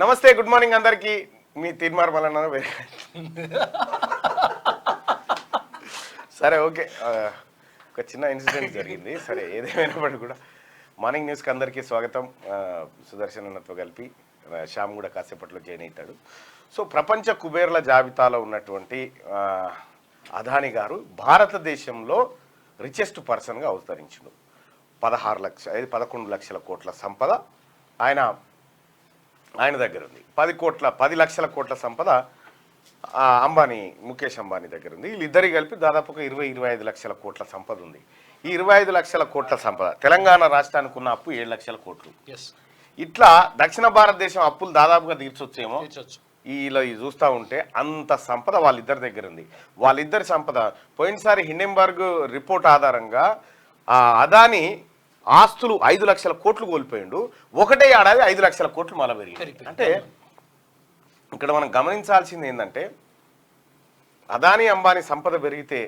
నమస్తే, good morning అందరికి. మీ తీర్మార్ మళ్ళా సరే, ఓకే. ఒక చిన్న ఇన్సిడెంట్ జరిగింది. సరే, ఏదేమైనప్పటికీ కూడా మార్నింగ్ న్యూస్కి అందరికీ స్వాగతం. సుదర్శన్ అన్నతో కలిపి శ్యామ్ కూడా కాసేపట్లో జాయిన్ అవుతాడు. సో ప్రపంచ కుబేర్ల జాబితాలో ఉన్నటువంటి అదానీ గారు భారతదేశంలో రిచెస్ట్ పర్సన్గా అవతరించిండు. 11 లక్షల కోట్ల సంపద ఆయన దగ్గర ఉంది. 10 లక్షల కోట్ల సంపద ముఖేష్ అంబానీ దగ్గర ఉంది. వీళ్ళిద్దరికి కలిపి దాదాపు 20-25 లక్షల కోట్ల సంపద ఉంది. ఈ 25 లక్షల కోట్ల సంపద తెలంగాణ రాష్ట్రానికి ఉన్న అప్పు 7 లక్షల కోట్లు. ఇట్లా దక్షిణ భారతదేశం అప్పులు దాదాపుగా తీర్చొచ్చేమో. ఇలా చూస్తూ ఉంటే అంత సంపద వాళ్ళిద్దరి దగ్గర ఉంది. వాళ్ళిద్దరి సంపద పోయినసారి హిండెన్బర్గ్ రిపోర్ట్ ఆధారంగా అదానీ ఆస్తులు 5 లక్షల కోట్లు కోల్పోయిండు. ఒకటే ఏడాది 5 లక్షల కోట్లు మళ్ళీ పెరిగింది. అంటే ఇక్కడ మనం గమనించాల్సింది ఏంటంటే అదానీ అంబానీ సంపద పెరిగితే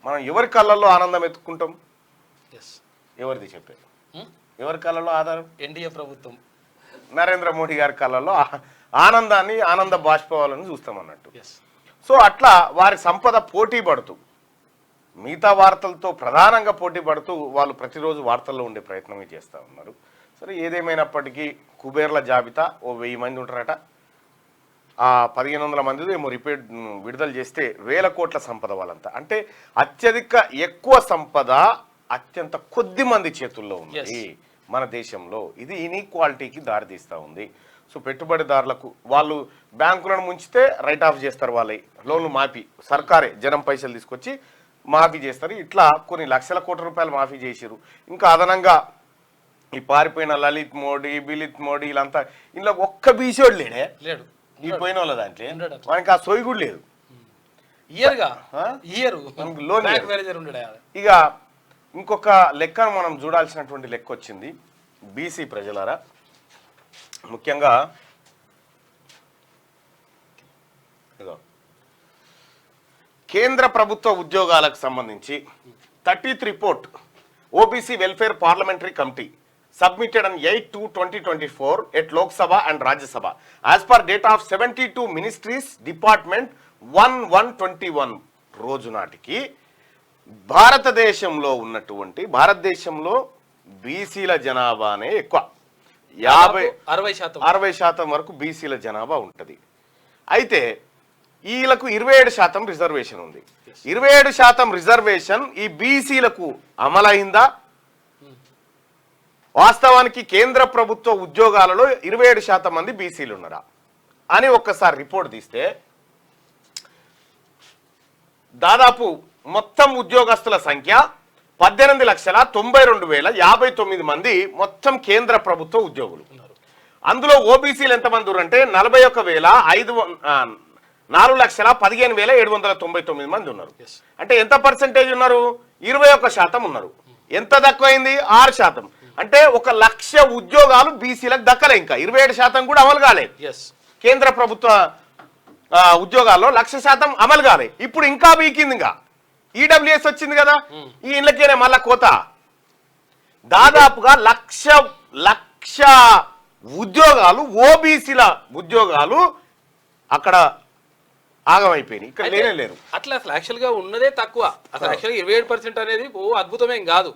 మనం ఎవరి కళ్ళల్లో ఆనందం ఎత్తుకుంటాం? ఎవరిది చెప్పారు? ఎవరి కళ్ళల్లో ఆధారం? ఎన్డీఏ ప్రభుత్వం, నరేంద్ర మోడీ గారి కళ్ళల్లో ఆనంద బాష్పవాలని చూస్తామన్నట్టు. సో అట్లా వారి సంపద పోటీ పడుతూ మిగతా వార్తలతో ప్రధానంగా పోటీ పడుతూ వాళ్ళు ప్రతిరోజు వార్తల్లో ఉండే ప్రయత్నమే చేస్తూ ఉన్నారు. సరే, ఏదేమైనప్పటికీ కుబేర్ల జాబితా 1000 మంది ఉంటారట. 1500 మంది ఏమో విడుదల చేస్తే 1000 కోట్ల సంపద వాళ్ళంతా. అంటే అత్యధిక ఎక్కువ సంపద అత్యంత కొద్ది మంది చేతుల్లో ఉంది మన దేశంలో. ఇది ఇన్ఈక్వాలిటీకి దారితీస్తూ ఉంది. సో పెట్టుబడిదారులకు వాళ్ళు బ్యాంకులను ముంచితే రైట్ ఆఫ్ చేస్తారు, వాళ్ళ లోన్లు మాఫీ, సర్కారే జనం పైసలు తీసుకొచ్చి మాఫీ చేస్తారు. ఇట్లా కొన్ని లక్షల కోట్ల రూపాయలు మాఫీ చేసారు. ఇంకా అదనంగా ఈ పారిపోయిన లలిత్ మోడీ, బిలిత్ మోడీ వీళ్ళంతా ఇంట్లో ఒక్క బీసోడు లేడు. ఈ పోయిన వాళ్ళ దాంట్లో మనకి ఆ సోయి కూడా లేదు. ఇక ఇంకొక లెక్కను మనం చూడాల్సినటువంటి లెక్క వచ్చింది. బీసీ ప్రజలారా, ముఖ్యంగా కేంద్ర ప్రభుత్వ ఉద్యోగాలకు సంబంధించి 30th report OBC welfare parliamentary committee submitted on 8/2/2024 at Lok Sabha and Rajya Sabha. As per data of 72 ministries, department 1/1/21 రోజు నాటికి భారతదేశంలో బీసీల జనాభానే ఎక్కువ. 60% వరకు బీసీల జనాభా ఉంటుంది. అయితే వీళ్ళకు 27% రిజర్వేషన్ ఉంది. 27% రిజర్వేషన్ ఈ బీసీలకు అమలైందా? వాస్తవానికి కేంద్ర ప్రభుత్వ ఉద్యోగాలలో 27% మంది బీసీలు ఉన్నారా అని ఒక్కసారి రిపోర్ట్ తీస్తే దాదాపు మొత్తం ఉద్యోగస్తుల సంఖ్య 18,92,059 మంది మొత్తం కేంద్ర ప్రభుత్వ ఉద్యోగులు. అందులో ఓబీసీలు ఎంతమంది అంటే 4,15,799 మంది ఉన్నారు. అంటే ఎంత పర్సెంటేజ్ ఉన్నారు? 21% ఉన్నారు. ఎంత తక్కువైంది? 6%. అంటే 1,00,000 ఉద్యోగాలు బీసీలకు దక్కలే. ఇంకా 27% కూడా అమలు కాలేదు. కేంద్ర ప్రభుత్వ ఉద్యోగాల్లో 1,00,000 అమలు కాలే. ఇప్పుడు ఇంకా వీకింది. ఇంకా ఈడబ్ల్యూఎస్ వచ్చింది కదా, ఈ ఇళ్ళకేనే మళ్ళా కోత. దాదాపుగా 1,00,000 ఉద్యోగాలు, ఓబీసీల ఉద్యోగాలు అక్కడ ఆగమైపోయినాయి. ఇక్కడ లేరు. అట్లా అసలు యాక్చువల్ గా ఉన్నదే తక్కువ. అసలు యాక్చువల్గా 27% అనేది అద్భుతమేం కాదు.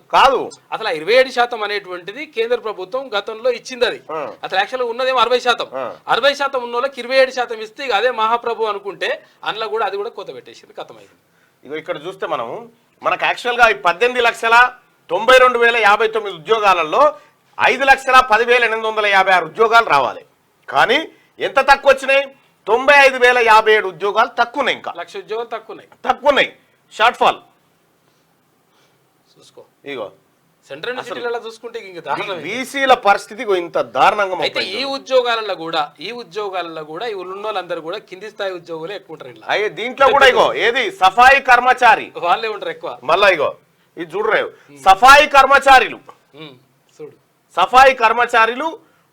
అసలు 27% అనేటువంటిది కేంద్ర ప్రభుత్వం గతంలో ఇచ్చింది. అది అసలు యాక్చువల్గా ఉన్నదేమో 60%. 60% ఉన్న వాళ్ళకి 27% ఇస్తే అదే మహాప్రభు అనుకుంటే అందులో కూడా అది కూడా కొత్త పెట్టేసింది, కథమైంది. ఇగో ఇక్కడ చూస్తే మనకు యాక్చువల్ గా 18,92,059 ఉద్యోగాలలో 5,10,856 ఉద్యోగాలు రావాలి. కానీ ఎంత తక్కువ వచ్చినాయి? 95,057 ఉద్యోగాలు తక్కువన్నాయి. ఇంకా 1,00,000 ఉద్యోగాలు తక్కువన్నాయి. షార్ట్ ఫాల్ చూసుకో. ఇగో సెంట్రల్ సిటీలలో చూసుకుంటే బీసీల పరిస్థితి ఇంత దారుణంగా. అయితే ఈ ఉద్యోగాలలో కూడా ఈ ఉన్న వాళ్ళందరూ కూడా కింది స్థాయి ఉద్యోగులు ఎక్కువ ఉంటారు. దీంట్లో కూడా ఇగో ఏది సఫాయి కర్మచారి వాళ్ళే ఉంటారు ఎక్కువ. మళ్ళా ఇగో ఇది చూడరేవు సఫాయి కర్మచారులు. చూడు, సఫాయి కర్మచారులు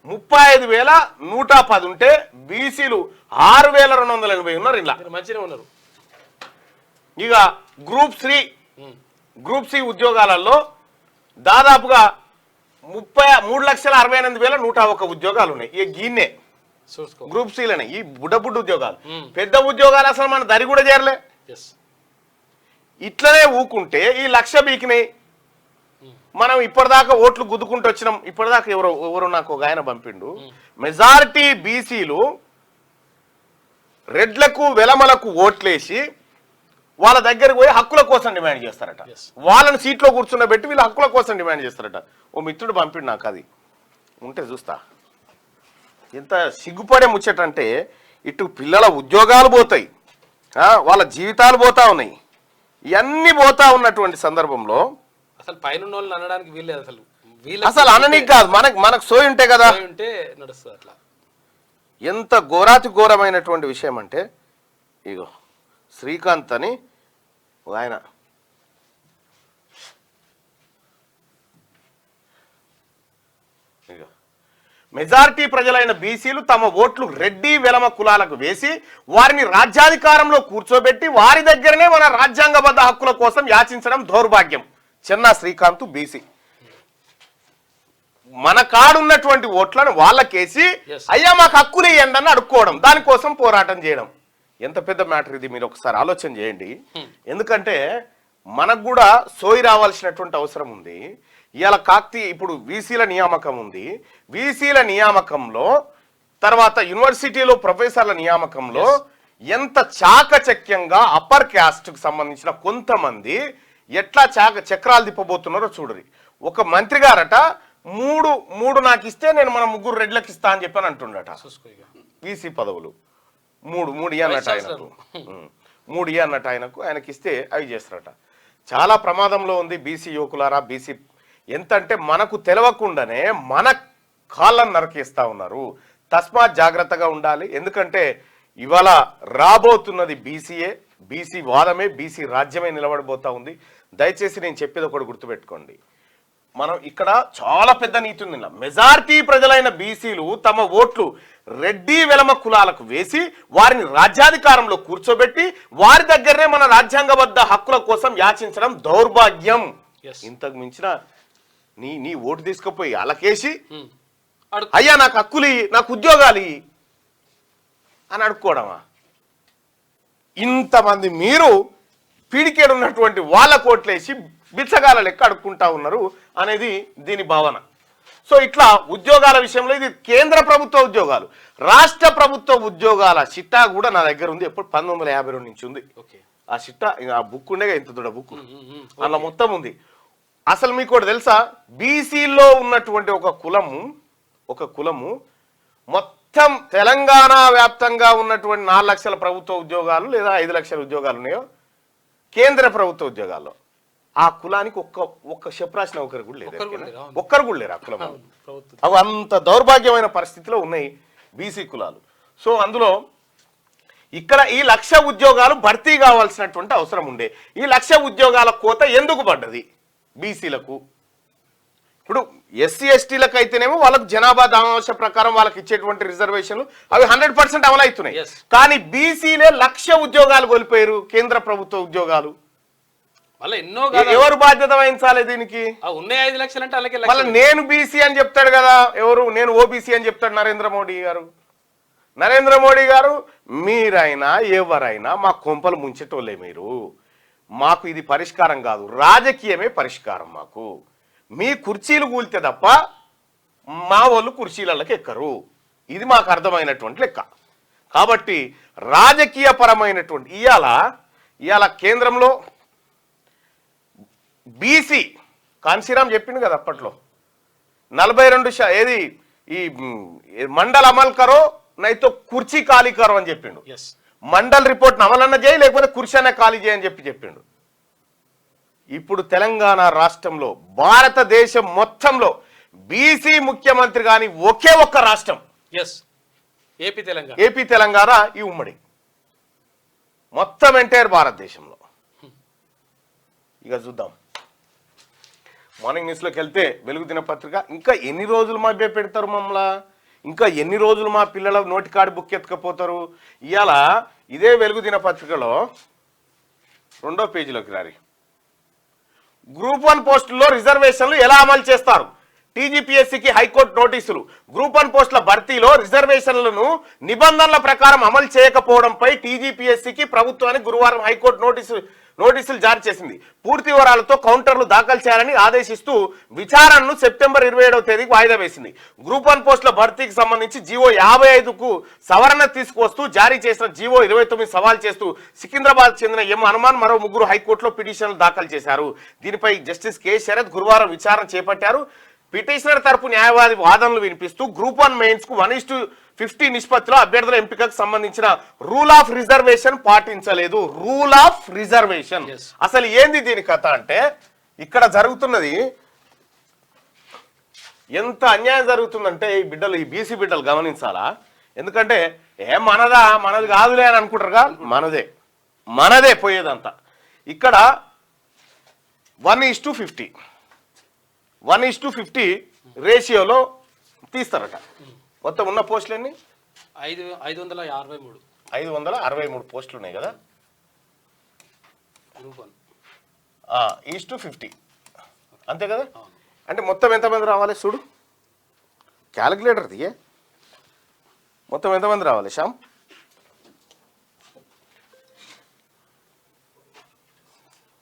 35,110 ఉంటే బీసీలు 6,280 ఉన్నారు. ఇలా మంచిగా ఉన్నారు. ఇక గ్రూప్ సి ఉద్యోగాలలో దాదాపుగా 33,68,101 ఉద్యోగాలు ఉన్నాయి. ఇక గీన్నే చూసుకో గ్రూప్ సిలోనే ఈ బుడ్డ ఉద్యోగాలు. పెద్ద ఉద్యోగాలు అసలు మన దరి కూడా చేరలే. ఇట్లనే ఊకుంటే ఈ 1,00,000 బీకినాయి. మనం ఇప్పటిదాకా ఓట్లు గుద్దుకుంటూ వచ్చినాం. ఇప్పటిదాకా ఎవరు నాకు ఒక ఆయన పంపిండు, మెజారిటీ బీసీలు రెడ్లకు వెలమలకు ఓట్లేసి వాళ్ళ దగ్గరకు పోయి హక్కుల కోసం డిమాండ్ చేస్తారట. వాళ్ళని సీట్లో కూర్చున్నబెట్టి వీళ్ళు హక్కుల కోసం డిమాండ్ చేస్తారట. ఓ మిత్రుడు పంపిండు నాకు, అది ఉంటే చూస్తా. ఎంత సిగ్గుపడే ముచ్చటంటే ఇటు పిల్లల ఉద్యోగాలు పోతాయి, వాళ్ళ జీవితాలు పోతా ఉన్నాయి, ఇవన్నీ పోతా ఉన్నటువంటి సందర్భంలో అసలు పైన అనడానికి వీల్లేదు. అసలు అననీకి కాదు, మనకు సోయి ఉంటే కదా నడుస్తుంది. అట్లా ఎంత ఘోరాతి ఘోరమైనటువంటి విషయం అంటే, ఇగో శ్రీకాంత్ అని ఆయన మెజారిటీ ప్రజలైన బీసీలు తమ ఓట్లు రెడ్డి వెలమ కులాలకు వేసి వారిని రాజ్యాధికారంలో కూర్చోబెట్టి వారి దగ్గరనే మన రాజ్యాంగబద్ధ హక్కుల కోసం యాచించడం దౌర్భాగ్యం. చెన్నా శ్రీకాంత్ బీసీ. మన కాడున్నటువంటి ఓట్లను వాళ్ళకేసి అయ్యా మాకు హక్కులు ఇవ్వండి అని అడుక్కోవడం, దానికోసం పోరాటం చేయడం. ఎంత పెద్ద మ్యాటర్ ఇది, మీరు ఒకసారి ఆలోచన చేయండి. ఎందుకంటే మనకు కూడా సోయి రావాల్సినటువంటి అవసరం ఉంది. ఇవాళ ఇప్పుడు వీసీల నియామకం ఉంది. వీసీల నియామకంలో తర్వాత యూనివర్సిటీలో ప్రొఫెసర్ల నియామకంలో ఎంత చాకచక్యంగా అప్పర్ క్యాస్ట్కు సంబంధించిన కొంతమంది ఎట్లా చక్రాలు తిప్పబోతున్నారో చూడరి. ఒక మంత్రి గారట మూడు నాకు ఇస్తే నేను మన 3 రెడ్లకు ఇస్తా అని చెప్పని అంటుండట. వీసీ పదవులు మూడు అన్నట్టు ఆయనకు 3 అన్నట్టు ఆయనకి ఇస్తే అవి చేస్తారట. చాలా ప్రమాదంలో ఉంది బీసీ యువకులారా. బీసీ ఎంత అంటే మనకు తెలవకుండానే మన కాళ్ళను నరకేస్తా ఉన్నారు. తస్మాత్ జాగ్రత్తగా ఉండాలి. ఎందుకంటే ఇవాళ రాబోతున్నది బీసీఏ, బీసీ వాదమే, బీసీ రాజ్యమే నిలబడబోతా ఉంది. దయచేసి నేను చెప్పేది ఒకటి గుర్తుపెట్టుకోండి. మనం ఇక్కడ చాలా పెద్ద నీతి ఉంది. మెజారిటీ ప్రజలైన బీసీలు తమ ఓట్లు రెడ్డి వెలమ కులాలకు వేసి వారిని రాజ్యాధికారంలో కూర్చోబెట్టి వారి దగ్గరనే మన రాజ్యాంగబద్ధ హక్కుల కోసం యాచించడం దౌర్భాగ్యం. ఇంతకు మించిన నీ ఓటు తీసుకుపోయి అలకేసి అయ్యా నాకు హక్కులు నాకు ఉద్యోగాలు అని అడుక్కోవడమా? ఇంతమంది మీరు పీడికేడున్నటువంటి వాళ్ళ కోట్లేసి బిచ్చగాల లెక్క అడుక్కుంటా ఉన్నారు అనేది దీని భావన. సో ఇట్లా ఉద్యోగాల విషయంలో ఇది కేంద్ర ప్రభుత్వ ఉద్యోగాలు, రాష్ట్ర ప్రభుత్వ ఉద్యోగాల చిట్టా కూడా నా దగ్గర ఉంది. ఎప్పుడు 1952 నుంచి ఉంది ఆ చిట్టా. ఆ బుక్ ఉండేగా, ఇంత దొడ్డ బుక్, అలా మొత్తం ఉంది. అసలు మీకు కూడా తెలుసా, బీసీలో ఉన్నటువంటి ఒక కులము మొత్తం తెలంగాణ వ్యాప్తంగా ఉన్నటువంటి 4 లక్షల ప్రభుత్వ ఉద్యోగాలు లేదా 5 లక్షల ఉద్యోగాలు ఉన్నాయో కేంద్ర ప్రభుత్వ ఉద్యోగాల్లో. ఆ కులానికి ఒక్క చెప్రాసిన ఒకరు కూడా లేరు, ఒక్కరు కూడా లేరు ఆ కులం. అవి అంత దౌర్భాగ్యమైన పరిస్థితిలో ఉన్నాయి బీసీ కులాలు. సో అందులో ఇక్కడ ఈ 1,00,000 ఉద్యోగాలు భర్తీ కావాల్సినటువంటి అవసరం ఉండే. ఈ 1,00,000 ఉద్యోగాల కోత ఎందుకు పడ్డది బీసీలకు? ఇప్పుడు ఎస్సీ ఎస్టీలకు అయితేనేమో వాళ్ళకు జనాభా దామాంశ ప్రకారం వాళ్ళకి ఇచ్చేటువంటి రిజర్వేషన్లు అవి 100% అమలు అవుతున్నాయి. కానీ బీసీలే 1,00,000 ఉద్యోగాలు కోల్పోయారు, కేంద్ర ప్రభుత్వ ఉద్యోగాలు. ఎవరు బాధ్యత వహించాలి దీనికి? ఉన్నాయి 5 లక్షలు అంటే అలాగే. మళ్ళీ నేను బీసీ అని చెప్తాడు కదా, ఎవరు నేను ఓబీసీ అని చెప్తాడు నరేంద్ర మోడీ గారు. నరేంద్ర మోడీ గారు మీరైనా ఎవరైనా మా కొంపలు ముంచేటోళ్ళే మీరు. మాకు ఇది పరిష్కారం కాదు, రాజకీయమే పరిష్కారం మాకు. మీ కుర్చీలు కూలితే తప్ప మా వాళ్ళు కుర్చీలకి ఎక్కరు. ఇది మాకు అర్థమైనటువంటి లెక్క. కాబట్టి రాజకీయ పరమైనటువంటి ఇవాళ కేంద్రంలో బీసీ కాన్సీరామ్ చెప్పిండు కదా అప్పట్లో 42 ఏది ఈ మండల్ అమలు కరో నైతో కుర్చీ ఖాళీ కరో అని చెప్పిండు. మండల్ రిపోర్ట్ అమలన్న చేయి, లేకపోతే కుర్చీ అన్న ఖాళీ చేయని చెప్పిండు. ఇప్పుడు తెలంగాణ రాష్ట్రంలో భారతదేశం మొత్తంలో బీసీ ముఖ్యమంత్రి కానీ ఒకే ఒక్క రాష్ట్రం ఏపీ తెలంగాణ, ఈ ఉమ్మడి మొత్తం ఎంటైర్ భారతదేశంలో. ఇక చూద్దాం మార్నింగ్ న్యూస్లోకి వెళ్తే వెలుగు దినపత్రిక ఇంకా ఎన్ని రోజులు మా పెడతారు మమ్మల్ని, ఇంకా ఎన్ని రోజులు మా పిల్లల నోటికాడి బుక్ ఎత్తుకపోతారు. ఇవాళ ఇదే వెలుగు దినపత్రికలో 2వ పేజీలోకి రారి, గ్రూప్ 1 పోస్టుల్లో రిజర్వేషన్లు ఎలా అమలు చేస్తారు, టీజీపీఎస్సీకి హైకోర్టు నోటీసులు. గ్రూప్ 1 పోస్టుల భర్తీలో రిజర్వేషన్లను నిబంధనల ప్రకారం అమలు చేయకపోవడంపై టీజీపీఎస్సీకి ప్రభుత్వానికి గురువారం హైకోర్టు నోటీసులు జారీ చేసింది. పూర్తి వివరాలతో కౌంటర్లు దాఖలు చేయాలని ఆదేశిస్తూ విచారణను సెప్టెంబర్ 27వ తేదీకి వాయిదా వేసింది. గ్రూప్ 1 పోస్టుల భర్తీకి సంబంధించి జీవో 55కు సవరణ తీసుకువస్తూ జారీ చేసిన జీవో 29 సవాల్ చేస్తూ సికింద్రాబాద్ చెందిన ఎం హనుమాన్ మరో 3 హైకోర్టులో పిటిషన్లు దాఖలు చేశారు. దీనిపై జస్టిస్ కె శరత్ గురువారం విచారణ చేపట్టారు. పిటిషనర్ తరపు న్యాయవాది వాదనలు వినిపిస్తూ గ్రూప్ 1 మెయిన్స్ కు 1:50 నిష్పత్తిలో అభ్యర్థుల ఎంపికకు సంబంధించిన రూల్ ఆఫ్ రిజర్వేషన్ పాటించలేదు. రూల్ ఆఫ్ రిజర్వేషన్ అసలు ఏంది దీని కథ అంటే, ఇక్కడ జరుగుతున్నది ఎంత అన్యాయం జరుగుతుందంటే ఈ బీసీ బిడ్డలు గమనించాలా. ఎందుకంటే మనది కాదులే అని అనుకుంటారుగా, మనదే పోయేదంతా. ఇక్కడ 1:50 రేషియోలో తీస్తారట. మొత్తం ఉన్న పోస్టులన్నీ 563 పోస్టులు ఉన్నాయి కదా. 1:50 అంతే కదా. అంటే మొత్తం ఎంతమంది రావాలి చూడు, క్యాలిక్యులేటర్ తీయే. మొత్తం ఎంతమంది రావాలి శ్యామ్?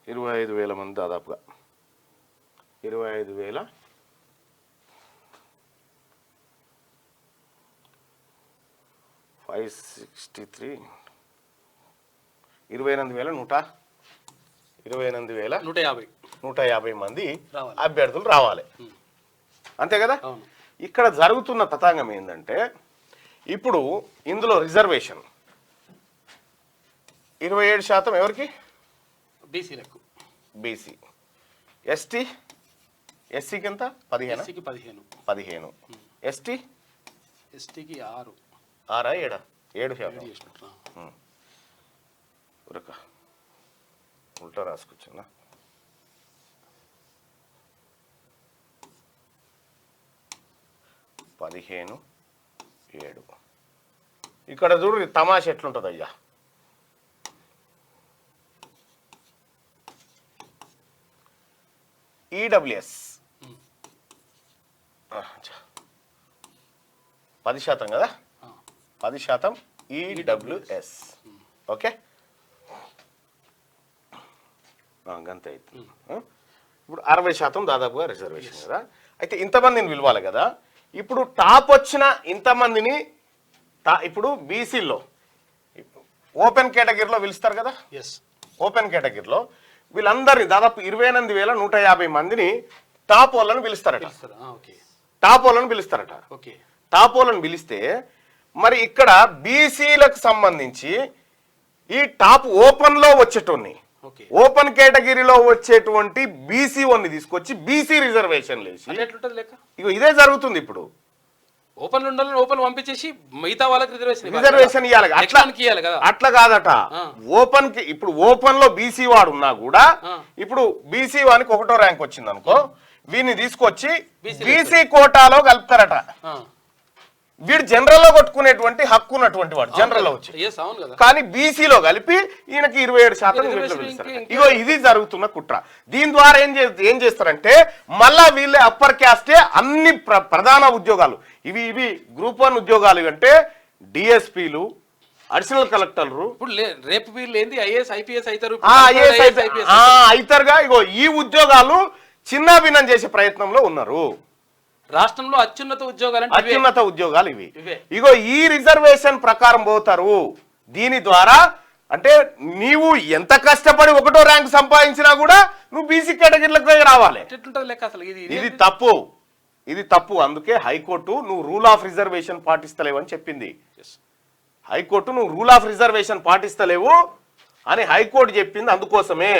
25,000 మంది దాదాపుగా. 25,000 563 150 మంది అభ్యర్థులు రావాలి. అంతే కదా. ఇక్కడ జరుగుతున్న తతంగం ఏంటంటే, ఇప్పుడు ఇందులో రిజర్వేషన్ 27% ఎవరికి? బీసీ. ఎస్సీకి ఎంత? 15. ఎస్టీకి 6 ఉల్టా రాసుకొచ్చిందా? 15, 7. ఇక్కడ చూడు తమాష ఎట్లుంటుంది అయ్యా. ఈడబ్ల్యూఎస్ 10% కదా. 10% ఈడబ్ల్యూఎస్. ఓకే, అంతే. ఇప్పుడు 60% దాదాపుగా రిజర్వేషన్ కదా. అయితే ఇంతమందిని పిలవాలి కదా. ఇప్పుడు టాప్ వచ్చిన ఇంతమందిని ఇప్పుడు బీసీలో ఓపెన్ కేటగిరీలో పిలుస్తారు కదా. ఓపెన్ కేటగిరీలో వీళ్ళందరినీ దాదాపు 28,150 మందిని టాప్ వాళ్ళని పిలుస్తారట. టాప్ వాళ్ళని పిలిస్తే మరి ఇక్కడ బీసీలకు సంబంధించి ఈ టాప్ ఓపెన్ లో వచ్చేటోన్ని, ఓపెన్ కేటగిరీలో వచ్చేటువంటి బీసీ వన్ని తీసుకొచ్చి బీసీ రిజర్వేషన్ లేచి ఇదే జరుగుతుంది. ఇప్పుడు ఓపెన్ ఓపెన్ పంపించేసి మిగతా వాళ్ళకి రిజర్వేషన్ ఇవ్వాలి. అట్లా కాదట. ఓపెన్ కి ఇప్పుడు ఓపెన్ లో బీసీ వాడు ఉన్నా కూడా ఇప్పుడు బీసీ వానికి 1వ ర్యాంక్ వచ్చింది అనుకో, వీడిని తీసుకొచ్చి బీసీ కోటాలో కలుపుతారట. వీడు జనరల్ లో కొట్టుకునేటువంటి హక్కు ఉన్నటువంటి వాడు జనరల్ లో వచ్చి, కానీ బీసీలో కలిపి ఈయనకి 27%. ఇగో ఇది జరుగుతున్న కుట్ర. దీని ద్వారా ఏం చేస్తారంటే మళ్ళా వీళ్ళే అప్పర్ క్యాస్టే అన్ని ప్రధాన ఉద్యోగాలు ఇవి గ్రూప్ 1 ఉద్యోగాలు అంటే డిఎస్పీలు, అడిషనల్ కలెక్టర్లు, ఇప్పుడు రేపు వీళ్ళు ఏంది ఐఏఎస్ ఐపీఎస్ అవుతారుగా. ఇగో ఈ ఉద్యోగాలు చిన్నాభిన్నం చేసే ప్రయత్నంలో ఉన్నారు. రాష్ట్రంలో అత్యున్నత ఉద్యోగాలు ఇవి. ఇగో ఈ రిజర్వేషన్ ప్రకారం పోతారు. దీని ద్వారా అంటే నీవు ఎంత కష్టపడి 1వ ర్యాంక్ సంపాదించినా కూడా నువ్వు బీసీ కేటగిరీలకు రావాలి. ఇది తప్పు. అందుకే హైకోర్టు నువ్వు రూల్ ఆఫ్ రిజర్వేషన్ పాటిస్తలేవు అని చెప్పింది. హైకోర్టు నువ్వు రూల్ ఆఫ్ రిజర్వేషన్ పాటిస్తలేవు అని హైకోర్టు చెప్పింది. అందుకోసమే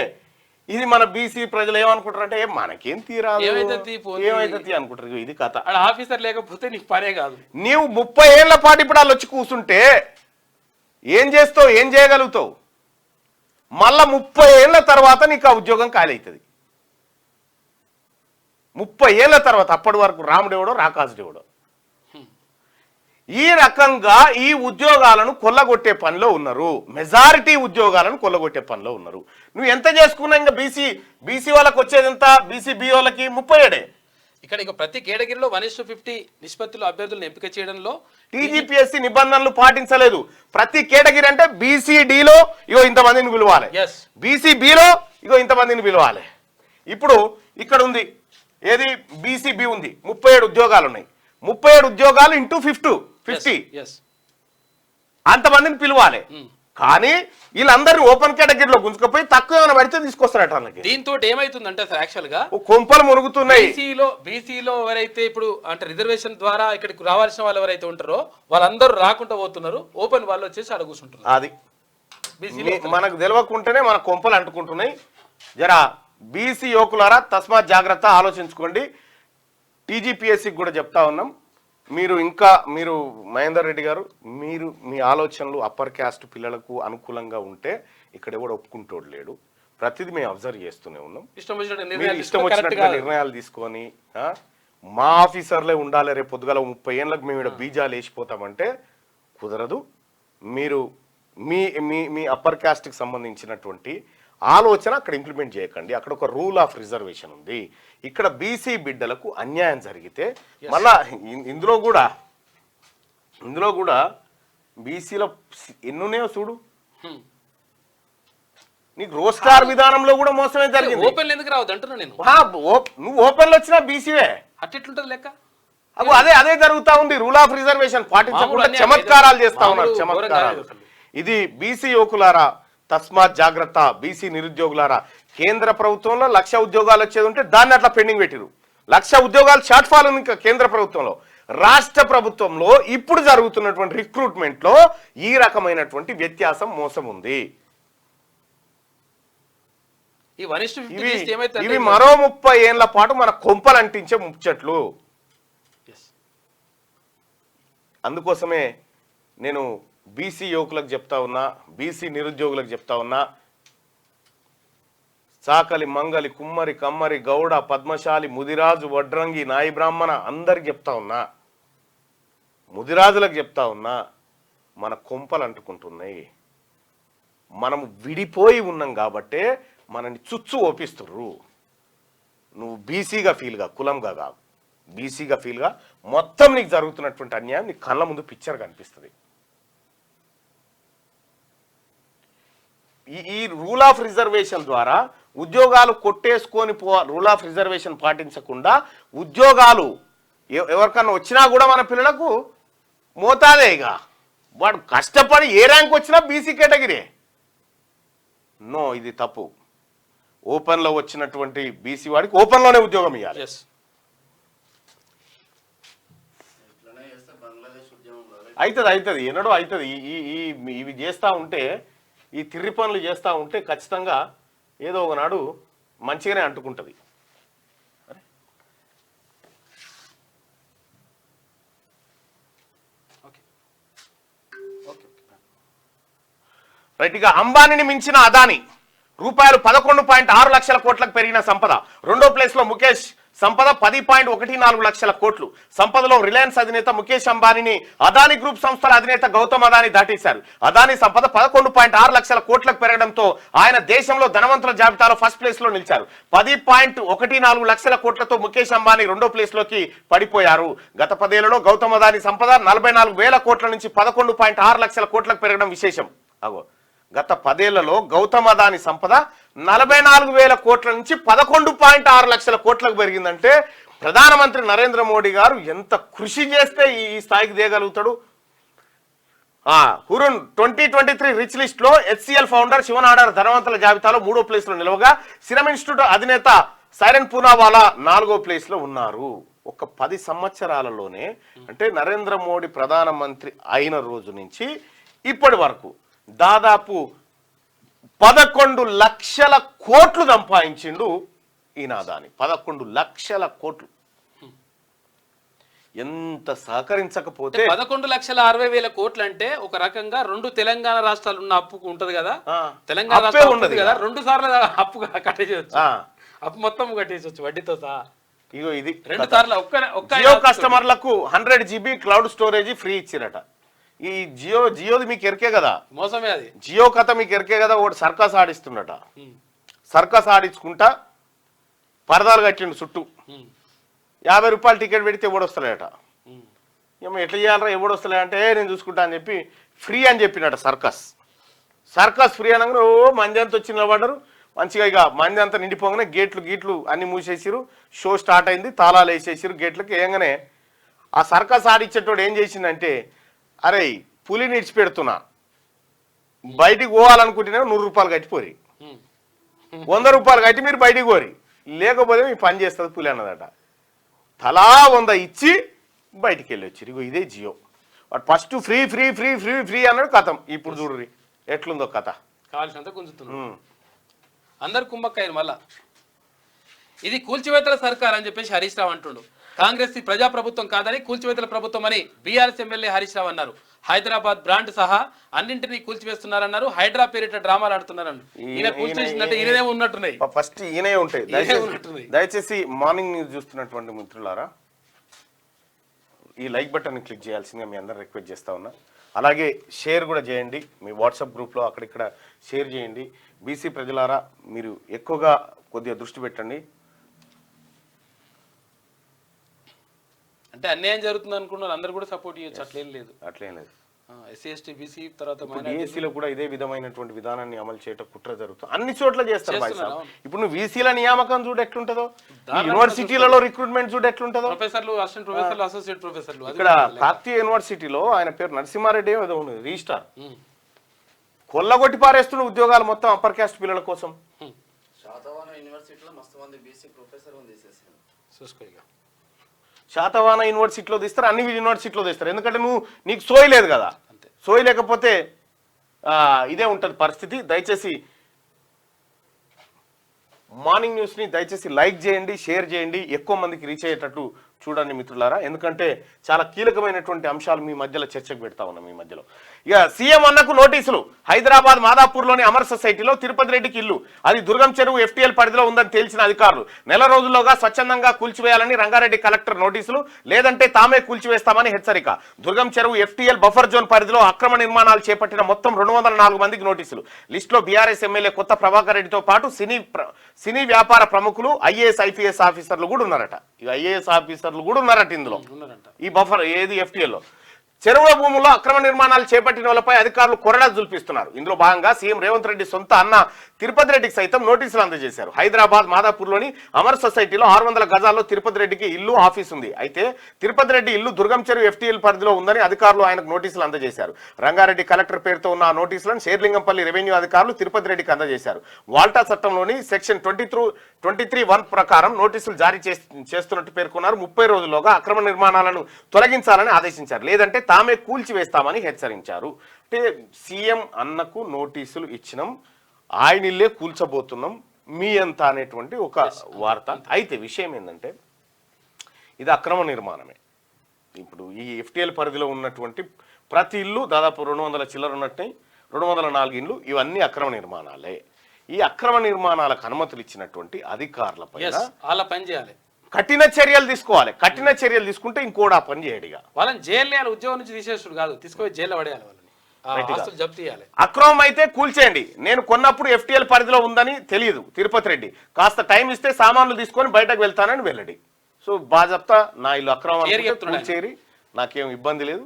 ఇది మన బీసీ ప్రజలు ఏమనుకుంటారంటే మనకేం తీరాదు ఏమైతే అనుకుంటారు. ఇది కథ. ఆఫీసర్ లేకపోతే నీకు పనే కాదు. నీవు 30 ఏళ్ల పాటు ఇప్పుడు వాళ్ళు వచ్చి కూర్చుంటే ఏం చేస్తావు, ఏం చేయగలుగుతావు? మళ్ళా 30 ఏళ్ల తర్వాత నీకు ఆ ఉద్యోగం ఖాళీ అవుతుంది. 30 ఏళ్ల తర్వాత. అప్పటి వరకు రాముడేవుడో రాకాసుడేవుడో. ఈ రకంగా ఈ ఉద్యోగాలను కొల్లగొట్టే పనిలో ఉన్నారు. మెజారిటీ ఉద్యోగాలను కొల్లగొట్టే పనిలో ఉన్నారు. నువ్వు ఎంత చేసుకున్నా ఇంకా బీసీ వాళ్ళకి వచ్చేది ఎంత? బీసీ బి వాళ్ళకి 37. ఇక్కడ ఇక ప్రతి కేటగిరీలో 1:50 నిష్పత్తిలో అభ్యర్థులను ఎంపిక చేయడంలో టీజీపీఎస్సీ నిబంధనలు పాటించలేదు. ప్రతి కేటగిరీ అంటే బీసీడీలో ఇగో ఇంతమందిని పిలవాలి, బీసీబీలో ఇగో ఇంతమందిని పిలవాలి. ఇప్పుడు ఇక్కడ ఉంది ఏది బీసీబీ ఉంది, 37 ఉద్యోగాలు ఉన్నాయి. 37 ఉద్యోగాలు ఇంటూ 50 అంతమందిని పిలవాలి. కానీ వీళ్ళందరినీ ఓపెన్ కేటగిరీలో గుంజుకపోయి తక్కువ ఏమైనా పడితే తీసుకొస్తారట వాళ్ళకి. దీంతో ఏమైతుందంటే అసలు యాక్చువల్ గా కొంపలు మునుగుతున్నాయి. బీసీలో ఎవరైతే ఇప్పుడు అంటే రిజర్వేషన్ ద్వారా ఇక్కడికి రావాల్సిన వాళ్ళు ఎవరైతే ఉంటారో వాళ్ళందరూ రాకుండా పోతున్నారు, ఓపెన్ వాళ్ళు వచ్చేసి అక్కడ కూర్చుంటున్నారు. అది మనకు తెలియకుంటేనే మన కొంపలు అంటుకుంటున్నాయి. జరా బీసీ యువకులారా తస్మాత్ జాగ్రత్త, ఆలోచించుకోండి. టీజీపీఎస్సీకి కూడా చెప్తా ఉన్నాం, మీరు మహేందర్ రెడ్డి గారు మీరు మీ ఆలోచనలు అప్పర్ క్యాస్ట్ పిల్లలకు అనుకూలంగా ఉంటే ఇక్కడ ఎవడు ఒప్పుకుంటోడు లేడు. ప్రతిదీ మేము అబ్జర్వ్ చేస్తూనే ఉన్నాం. ఇష్టం వచ్చినట్టుగా నిర్ణయాలు తీసుకొని మా ఆఫీసర్లే ఉండాలి, రేపు పొద్దుగల 30 ఏళ్ళకి మేము ఇక్కడ బీజాలు వేసిపోతామంటే కుదరదు. మీరు మీ అప్పర్ క్యాస్ట్కి సంబంధించినటువంటి ఆలోచన అక్కడ ఇంప్లిమెంట్ చేయకండి. అక్కడ ఒక రూల్ ఆఫ్ రిజర్వేషన్ ఉంది. ఇక్కడ బీసీ బిడ్డలకు అన్యాయం జరిగితే మళ్ళా ఇందులో కూడా బీసీలో ఎన్నున్నాయో చూడు. నీకు రోస్టార్ విధానంలో కూడా మోసమే జరిగింది. ఓపెన్ ఎందుకు రావద్దు అంటున్నా నేను. నువ్వు ఓపెన్ లో వచ్చినా బీసీవే అట్లెట్లుంటది లెక్క. అదే జరుగుతా ఉంది. రూల్ ఆఫ్ రిజర్వేషన్ పాటించకుండా చమత్కారాలు చేస్తా ఉన్నారు. చమత్కారాలు. ఇది బీసీ యువకులారా తస్మాత్ జాగ్రత్త. బీసీ నిరుద్యోగులారా, కేంద్ర ప్రభుత్వంలో 1,00,000 ఉద్యోగాలు వచ్చేది ఉంటే దాన్ని అట్లా పెండింగ్ పెట్టిరు. 1,00,000 ఉద్యోగాలు షార్ట్ ఫాల్ ఉంది ఇంకా కేంద్ర ప్రభుత్వంలో. రాష్ట్ర ప్రభుత్వంలో ఇప్పుడు జరుగుతున్నటువంటి రిక్రూట్మెంట్ లో ఈ రకమైనటువంటి వ్యత్యాసం, మోసం ఉంది. ఇవి మరో 30 ఏళ్ల పాటు మన కొంపలు అంటించే ముచ్చట్లు. అందుకోసమే నేను బీసీ యువకులకు చెప్తా ఉన్నా, బీసీ నిరుద్యోగులకు చెప్తా ఉన్నా, సాకలి, మంగలి, కుమ్మరి, కమ్మరి, గౌడ, పద్మశాలి, ముదిరాజు, వడ్రంగి, నాయి బ్రాహ్మణ అందరికి చెప్తా ఉన్నా, ముదిరాజులకు చెప్తా ఉన్నా, మన కొంపలు అంటుకుంటున్నాయి. మనము విడిపోయి ఉన్నాం కాబట్టే మనని చుచ్చు ఓపిస్తుర్రు. నువ్వు బీసీగా ఫీల్గా, కులంగా కాదు, బీసీగా ఫీల్గా మొత్తం నీకు జరుగుతున్నటువంటి అన్యాయం నీ కళ్ళ ముందు పిక్చర్ కనిపిస్తుంది. ఈ రూల్ ఆఫ్ రిజర్వేషన్ ద్వారా ఉద్యోగాలు కొట్టేసుకొని రూల్ ఆఫ్ రిజర్వేషన్ పాటించకుండా ఉద్యోగాలు ఎవరికన్నా వచ్చినా కూడా మన పిల్లలకు మోతాదే. ఇక వాడు కష్టపడి ఏ ర్యాంక్ వచ్చినా బీసీ కేటగిరీ. నో, ఇది తప్పు. ఓపెన్లో వచ్చినటువంటి బీసీ వాడికి ఓపెన్లోనే ఉద్యోగం ఇవ్వాలి. అవుతుంది ఎన్నడో అవుతుంది. ఇవి చేస్తూ ఉంటే, ఈ తిర్రి పనులు చేస్తూ ఉంటే ఖచ్చితంగా ఏదో ఒకనాడు మంచిగానే అంటుకుంటుంది. రైట్. ఇక అంబానీని మించిన అదాని రూపాయలు 11.6 లక్షల కోట్లకు పెరిగిన సంపద. రెండో ప్లేస్ లో ముఖేష్ సంపద 10.14 లక్షల కోట్లు. సంపదలో రిలయన్స్ అధినేత ముఖేష్ అంబానీని అదాని గ్రూప్ సంస్థల అధినేత గౌతమ్ అదాని దాటేశారు. అదాని సంపద 11.6 లక్షల కోట్లకు పెరగడంతో ఆయన దేశంలో ధనవంతుల జాబితాలో ఫస్ట్ ప్లేస్ లో నిలిచారు. 10.14 లక్షల కోట్లతో ముఖేష్ అంబానీ రెండో ప్లేస్ లోకి పడిపోయారు. గత 10 ఏళ్లలో గౌతమ్ అదాని సంపద 44,000 కోట్ల నుంచి 11.6 లక్షల కోట్లకు పెరగడం విశేషం. గత 10 ఏళ్లలో గౌతమ్ అదాని సంపద 44,000 కోట్ల నుంచి 11.6 లక్షల కోట్లకు పెరిగిందంటే ప్రధానమంత్రి నరేంద్ర మోడీ గారు ఎంత కృషి చేస్తే ఈ స్థాయికి దిగలుగుతాడు. హురున్ 2023 రిచ్ లిస్ట్ లో హెచ్సిఎల్ ఫౌండర్ శివన్ ఆడార్ ధనవంతుల జాబితాలో 3వ ప్లేస్ లో నిలవగా సిరమ్ ఇన్స్టిట్యూట్ అధినేత సైరన్ పూనావాలా 4వ ప్లేస్ లో ఉన్నారు. ఒక 10 సంవత్సరాలలోనే, అంటే నరేంద్ర మోడీ ప్రధానమంత్రి అయిన రోజు నుంచి ఇప్పటి వరకు దాదాపు 11 లక్షల కోట్లు సంపాదించిండు ఈయన అదాని. 11 లక్షల కోట్లు. ఎంత సహకరించకపోతే 11,60,000 కోట్లు అంటే ఒక రకంగా 2 తెలంగాణ రాష్ట్రాలు ఉన్న అప్పుకు ఉంటది కదా, తెలంగాణ రాష్ట్రం ఉండదు కదా, 2 సార్లు అప్పు కట్టేయచ్చు, అప్పు మొత్తం కట్టేయచ్చు వడ్డీతో సహా. ఇగో ఇది 2 సార్లు జియో కస్టమర్లకు 100 GB క్లౌడ్ స్టోరేజ్ ఫ్రీ ఇచ్చిరట. ఈ జియోది మీకు ఎరికే కదా, మోసమే అది. జియో కథ మీకు ఎరికే కదా. ఒకటి సర్కస్ ఆడిస్తుండట. సర్కస్ ఆడించుకుంటా పరదాలు కట్టిండు చుట్టూ. 50 రూపాయలు టికెట్ పెడితే ఎవడు వస్తలేట. ఏమో ఎట్లా చేయాలరా ఎవడు వస్తలే అంటే నేను చూసుకుంటా అని చెప్పి ఫ్రీ అని చెప్పినట. సర్కస్ ఫ్రీ అనగా ఓ మంది అంతా వచ్చి నిలబడ్డారు. మంచిగా ఇక మంది అంతా నిండిపోగానే గేట్లు అన్ని మూసేసిరు. షో స్టార్ట్ అయింది, తాళాలు వేసేసిరు గేట్లకి. ఏంగానే ఆ సర్కస్ ఆడిచ్చేటోడు ఏం చేసిందంటే, అరే పులిని ఇడిచిపెడుతున్నా, బయటికి పోవాలనుకుంటేనే 100 రూపాయలు కట్టిపోరి, 100 రూపాయలు కట్టి మీరు బయటికి పోరి, లేకపోతే మీ పని చేస్తుంది పులి అన్నదట. తలా 100 ఇచ్చి బయటికి వెళ్ళి వచ్చారు. ఇగో ఇదే జియో. వాడు first free free free free free అన్నాడు, కథం. ఇప్పుడు చూడు ఎట్లుందో కథ. కావాల్సినంత గుంజుతున్నాడు, అందరు కుమ్మక్కయ్యారు. మళ్ళా ఇది కూల్చివేతల సర్కార్ అని చెప్పేసి హరీష్ రావు అంటుండు. కాంగ్రెస్ ప్రజాప్రభుత్వం కాదని కూల్చివేతల ప్రభుత్వం అని బీఆర్ఎస్ ఎమ్మెల్యే హరీష్ రావు అన్నారు. హైదరాబాద్ బ్రాండ్ సహా అన్నింటినీ కూల్చివేస్తున్నారన్నారు. హైడ్రా పేరిట డ్రామాలు ఆడుతున్నారన్నారు. ఈయన కూల్చేసినట్టు ఈయనే ఉన్నట్టున్నాయి. ఫస్ట్ ఈయనే ఉంటాయి. దయచేసి మార్నింగ్ న్యూస్ చూస్తున్నటువంటి మిత్రులారా, ఈ లైక్ బటన్ క్లిక్ చేయాల్సిందిగా మీ అందరూ రిక్వెస్ట్ చేస్తా ఉన్నా. అలాగే షేర్ కూడా చేయండి, మీ వాట్సాప్ గ్రూప్లో అక్కడిక్కడ షేర్ చేయండి. బీసీ ప్రజలారా మీరు ఎక్కువగా కొద్దిగా దృష్టి పెట్టండి. అంటే అన్యాయం జరుగుతుంది అనుకున్నారు, అందరు కూడా సపోర్ట్ చేయొచ్చు, అట్లేం లేదు. ఎస్సీ ఎస్టీ బీసీ తర్వాత బీఎస్సీలో కూడా ఇదే విధమైనటువంటి విధానాన్ని అమలు చేయటం కుట్ర జరుగుతుంది. అన్ని చోట్ల చేస్తారు. ఇప్పుడు నువ్వు వీసీల నియామకం చూడు ఎట్లుంటుందో, యూనివర్సిటీలలో రిక్రూట్మెంట్ చూడు ఎట్లుంటుందో. ప్రొఫెసర్లు, అసిస్టెంట్ ప్రొఫెసర్లు, అసోసియేట్ ప్రొఫెసర్లు. ఇక్కడ కాకతీయ యూనివర్సిటీలో ఆయన పేరు నరసింహారెడ్డి ఏదో ఉంది, రిజిస్ట్రార్, కొల్లగొట్టి పారేస్తున్న ఉద్యోగాలు మొత్తం అప్పర్ క్యాస్ట్ పిల్లల కోసం. శాతవాన యూనివర్సిటీలో తీస్తారు, అన్ని యూనివర్సిటీలో తీస్తారు. ఎందుకంటే నీకు సోయి లేదు కదా. సోయి లేకపోతే ఇదే ఉంటుంది పరిస్థితి. దయచేసి మార్నింగ్ న్యూస్ని దయచేసి లైక్ చేయండి, షేర్ చేయండి, ఎక్కువ మందికి రీచ్ అయ్యేటట్టు చూడండి మిత్రులారా. ఎందుకంటే చాలా కీలకమైనటువంటి అంశాలు మీ మధ్యలో చర్చకు పెడతా ఉన్నాం. మీ మధ్యలో ఇక సీఎం అన్నకు నోటీసులు. హైదరాబాద్ మాదాపూర్లోని అమర్ సొసైటీలో తిరుపతి రెడ్డికి ఇల్లు, అది దుర్గం చెరువు FTL పరిధిలో ఉందని తేల్చిన అధికారులు నెల రోజుల్లోగా స్వచ్ఛందంగా కూల్చివేయాలని రంగారెడ్డి కలెక్టర్ నోటీసులు, లేదంటే తామే కూల్చివేస్తామని హెచ్చరిక. దుర్గం చెరువు FTL బఫర్ జోన్ పరిధిలో అక్రమ నిర్మాణాలు చేపట్టిన మొత్తం 204 మందికి నోటీసులు. లిస్టులో బీఆర్ఎస్ ఎమ్మెల్యే కొత్త ప్రభాకర్ రెడ్డితో పాటు సినీ వ్యాపార ప్రముఖులు, IAS IPS ఆఫీసర్లు కూడా ఉన్నారట. ఇక IAS ఆఫీసర్లు కూడా ఉన్నారట ఇందులో, ఈ బఫర్ ఏది FTL లో. చెరువుల భూముల్లో అక్రమ నిర్మాణాలు చేపట్టిన వాళ్ళపై అధికారులు కొరడా జుల్పిస్తున్నారు. ఇందులో భాగంగా సీఎం రేవంత్ రెడ్డి సొంత అన్న తిరుపతి రెడ్డికి సైతం నోటీసులు అందజేశారు. హైదరాబాద్ మాదాపూర్లోని అమర్ సొసైటీలో 600 గజాల్లో తిరుపతి రెడ్డికి ఇల్లు, ఆఫీస్ ఉంది. అయితే తిరుపతి రెడ్డి ఇల్లు దుర్గం చెరువు FTL పరిధిలో ఉందని అధికారులు ఆయనకు నోటీసులు అందజేశారు. రంగారెడ్డి కలెక్టర్ పేరుతో ఉన్న ఆ నోటీసులను శేర్లింగంపల్లి రెవెన్యూ అధికారులు తిరుపతి రెడ్డికి అందజేశారు. వాల్టా చట్టంలోని సెక్షన్ 23(1) ప్రకారం నోటీసులు జారీ చేస్తున్నట్టు పేర్కొన్నారు. 30 రోజుల్లోగా అక్రమ నిర్మాణాలను తొలగించాలని ఆదేశించారు, లేదంటే తామే కూల్చివేస్తామని హెచ్చరించారు. అంటే సీఎం అన్నకు నోటీసులు ఇచ్చినాం, ఆయన ఇల్లే కూల్చబోతున్నాం మీ అంత అనేటువంటి ఒక వార్త. అయితే విషయం ఏంటంటే ఇది అక్రమ నిర్మాణమే. ఇప్పుడు ఈ FTL పరిధిలో ఉన్నటువంటి ప్రతి ఇల్లు దాదాపు 200 చిల్లర ఉన్నట్టు 204 ఇండ్లు ఇవన్నీ అక్రమ నిర్మాణాలే. ఈ అక్రమ నిర్మాణాలకు అనుమతులు ఇచ్చినటువంటి అధికారులపై వాళ్ళ పని చేయాలి, కఠిన చర్యలు తీసుకోవాలి. కఠిన చర్యలు తీసుకుంటే ఇంకోటి ఆ పని చేయడిగా వాళ్ళని జైలు వేయాలి. ఉద్యోగం నుంచి తీసేసుడు కాదు, తీసుకొని జైల్లో పడేయాలి, వాళ్ళని జప్తు చేయాలి. అక్రమం అయితే కూల్చేయండి. నేను కొన్నప్పుడు FTL పరిధిలో ఉందని తెలియదు తిరుపతి రెడ్డి, కాస్త టైం ఇస్తే సామాన్లు తీసుకొని బయటకు వెళ్తానని వెళ్ళడి. సో బాజప్తా నా ఇల్లు అక్రమం కూల్చేరి, నాకేం ఇబ్బంది లేదు,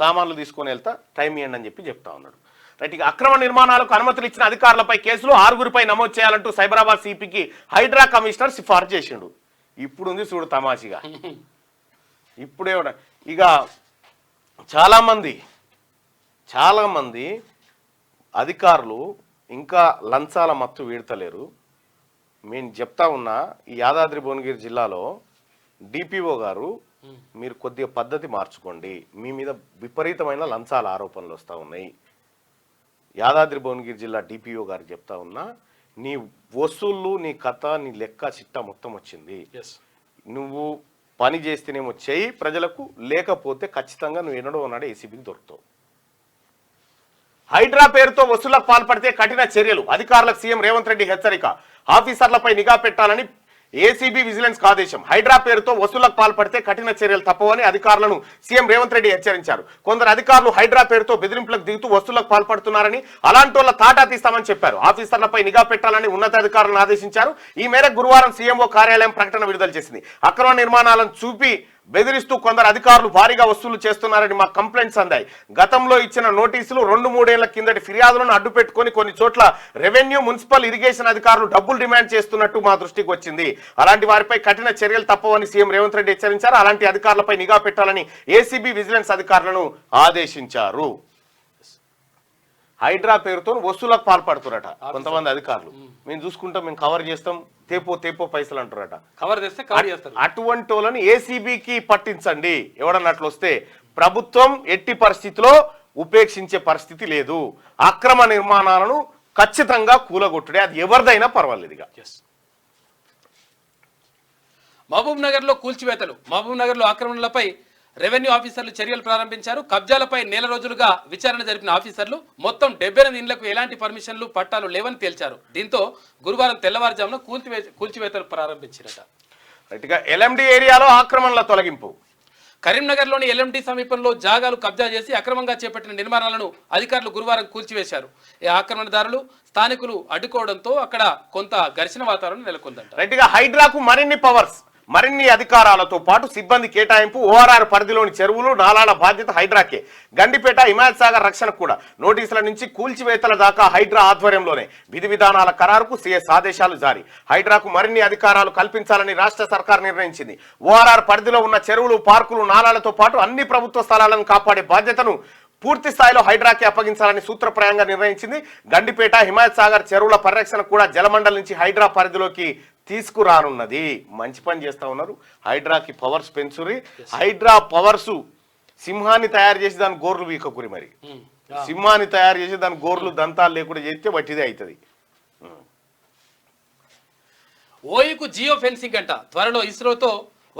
సామాన్లు తీసుకొని వెళ్తా, టైం ఇవ్వండి అని చెప్పి చెప్తా ఉన్నాడు. రైట్. ఇక అక్రమ నిర్మాణాలకు అనుమతులు ఇచ్చిన అధికారులపై కేసులు 6గురిపై నమోదు చేయాలంటూ సైబరాబాద్ సిపికి హైడ్రా కమిషనర్ సిఫార్సు చేసిండు. ఇప్పుడు ఉంది చూడు తమాషిగా. ఇప్పుడే ఇక చాలామంది అధికారులు ఇంకా లంచాల మత్తు వీడతలేరు. నేను చెప్తా ఉన్నా, ఈ యాదాద్రి భువనగిరి జిల్లాలో DPO గారు మీరు కొద్దిగా పద్ధతి మార్చుకోండి, మీ మీద విపరీతమైన లంచాల ఆరోపణలు వస్తూ ఉన్నాయి. యాదాద్రి భువనగిరి జిల్లా DPO గారు చెప్తా ఉన్నా, నీ వసూళ్ళు, నీ కథ, నీ లెక్క చిట్టా మొత్తం వచ్చింది. నువ్వు పని చేస్తేనేమో చేయి ప్రజలకు, లేకపోతే ఖచ్చితంగా నువ్వు ఎన్నడో ఉన్నాడు ACBకి దొరుకుతావు. హైడ్రా పేరుతో వసూళ్లకు పాల్పడితే కఠిన చర్యలు. అధికారులకు సీఎం రేవంత్ రెడ్డి హెచ్చరిక. ఆఫీసర్లపై నిఘా పెట్టాలని ఏసీబీ విజిలెన్స్ ఆదేశం. హైడ్రా పేరుతో వసూళ్లకు పాల్పడితే కఠిన చర్యలు తప్పవని అధికారులను సీఎం రేవంత్ రెడ్డి హెచ్చరించారు. కొందరు అధికారులు హైడ్రా పేరుతో బెదిరింపులకు దిగుతూ వసూళ్లకు పాల్పడుతున్నారని, అలాంటి వాళ్ళ తాటా తీస్తామని చెప్పారు. ఆఫీసర్లపై నిఘా పెట్టాలని ఉన్నతాధికారులను ఆదేశించారు. ఈ మేరకు గురువారం సీఎంఓ కార్యాలయం ప్రకటన విడుదల చేసింది. అక్రమ నిర్మాణాలను చూపి బెదిరిస్తూ కొందరు అధికారులు భారీగా వసూలు చేస్తున్నారని మాకు కంప్లైంట్స్ అందాయి. గతంలో ఇచ్చిన నోటీసులు 2-3 ఏళ్ల కిందటి ఫిర్యాదులను అడ్డుపెట్టుకుని కొన్ని చోట్ల రెవెన్యూ, మున్సిపల్, ఇరిగేషన్ అధికారులు డబ్బులు డిమాండ్ చేస్తున్నట్టు మా దృష్టికి వచ్చింది. అలాంటి వారిపై కఠిన చర్యలు తప్పవని సీఎం రేవంత్ రెడ్డి హెచ్చరించారు. అలాంటి అధికారులపై నిఘా పెట్టాలని ఏసీబీ విజిలెన్స్ అధికారులను ఆదేశించారు. హైడ్రా పేరుతో వసూలకు పాల్పడుతున్నట కొంతమంది అధికారులు. మేము చూసుకుంటాం, మేము కవర్ చేస్తాం, తేపో పైసలు అంటారట. కవర్ చేస్తే కవర్ చేస్తారు. అటువంటి వాళ్ళని ఏసీబీకి పట్టించండి. ఎవడన్నట్లు వస్తే ప్రభుత్వం ఎట్టి పరిస్థితిలో ఉపేక్షించే పరిస్థితి లేదు. అక్రమ నిర్మాణాలను ఖచ్చితంగా కూలగొట్టుడే, అది ఎవరిదైనా పర్వాలేదు. మహబూబ్ నగర్ లో కూల్చివేతలు. మహబూబ్ నగర్ లో ఆక్రమణలపై రెవెన్యూ ఆఫీసర్లు చర్యలు ప్రారంభించారు. కబ్జాలపై నెల రోజులుగా విచారణ జరిపిన ఆఫీసర్లు మొత్తం 78 ఇండ్లకు ఎలాంటి పర్మిషన్లు, పట్టాలు లేవని తేల్చారు. దీంతో గురువారం తెల్లవారుజామున కూల్చివేతలు ప్రారంభించారట. ఎల్ఎండి ఏరియాలో ఆక్రమణల తొలగింపు. కరీంనగర్లోని ఎల్ఎండి సమీపంలో జాగాలు కబ్జా చేసి అక్రమంగా చేపట్టిన నిర్మాణాలను అధికారులు గురువారం కూల్చివేశారు. ఈ ఆక్రమణదారులు స్థానికులు అడ్డుకోవడంతో అక్కడ కొంత ఘర్షణ వాతావరణం నెలకొందంట. హైడ్రాకు మరిన్ని అధికారాలతో పాటు సిబ్బంది కేటాయింపు. ఓఆర్ఆర్ పరిధిలోని చెరువులు, నాలాల బాధ్యత హైడ్రాకే. గండిపేట, హిమాయత్ సాగర్ రక్షణ కూడా. నోటీసుల నుంచి కూల్చివేతల దాకా హైడ్రా ఆధ్వర్యంలోనే. విధి విధానాల ఖరారుకు సీఎస్ ఆదేశాలు జారీ. హైడ్రాకు మరిన్ని అధికారాలు కల్పించాలని రాష్ట్ర సర్కార్ నిర్ణయించింది. ఓఆర్ఆర్ పరిధిలో ఉన్న చెరువులు, పార్కులు, నాలాలతో పాటు అన్ని ప్రభుత్వ స్థలాలను కాపాడే బాధ్యతను పూర్తి స్థాయిలో హైడ్రాకి అప్పగించాలని సూత్రప్రాయంగా నిర్ణయించింది. గండిపేట, హిమాయత్ సాగర్ చెరువుల పరిరక్షణ కూడా జలమండలి నుంచి హైడ్రా పరిధిలోకి తీసుకురానున్నది. మంచి పని చేస్తా ఉన్నారు. హైడ్రాకి పవర్స్ పెంచురి. హైడ్రా పవర్స్ సింహాన్ని తయారు చేసి దాని గోర్లు వీకకురి. మరి సింహాన్ని తయారు చేసి దాని గోర్లు, దంతాలు లేకుండా చేస్తే వట్టిదే అవుతుంది. ఓయూకు జియో ఫెన్సింగ్ అంట. త్వరలో ఇస్రోతో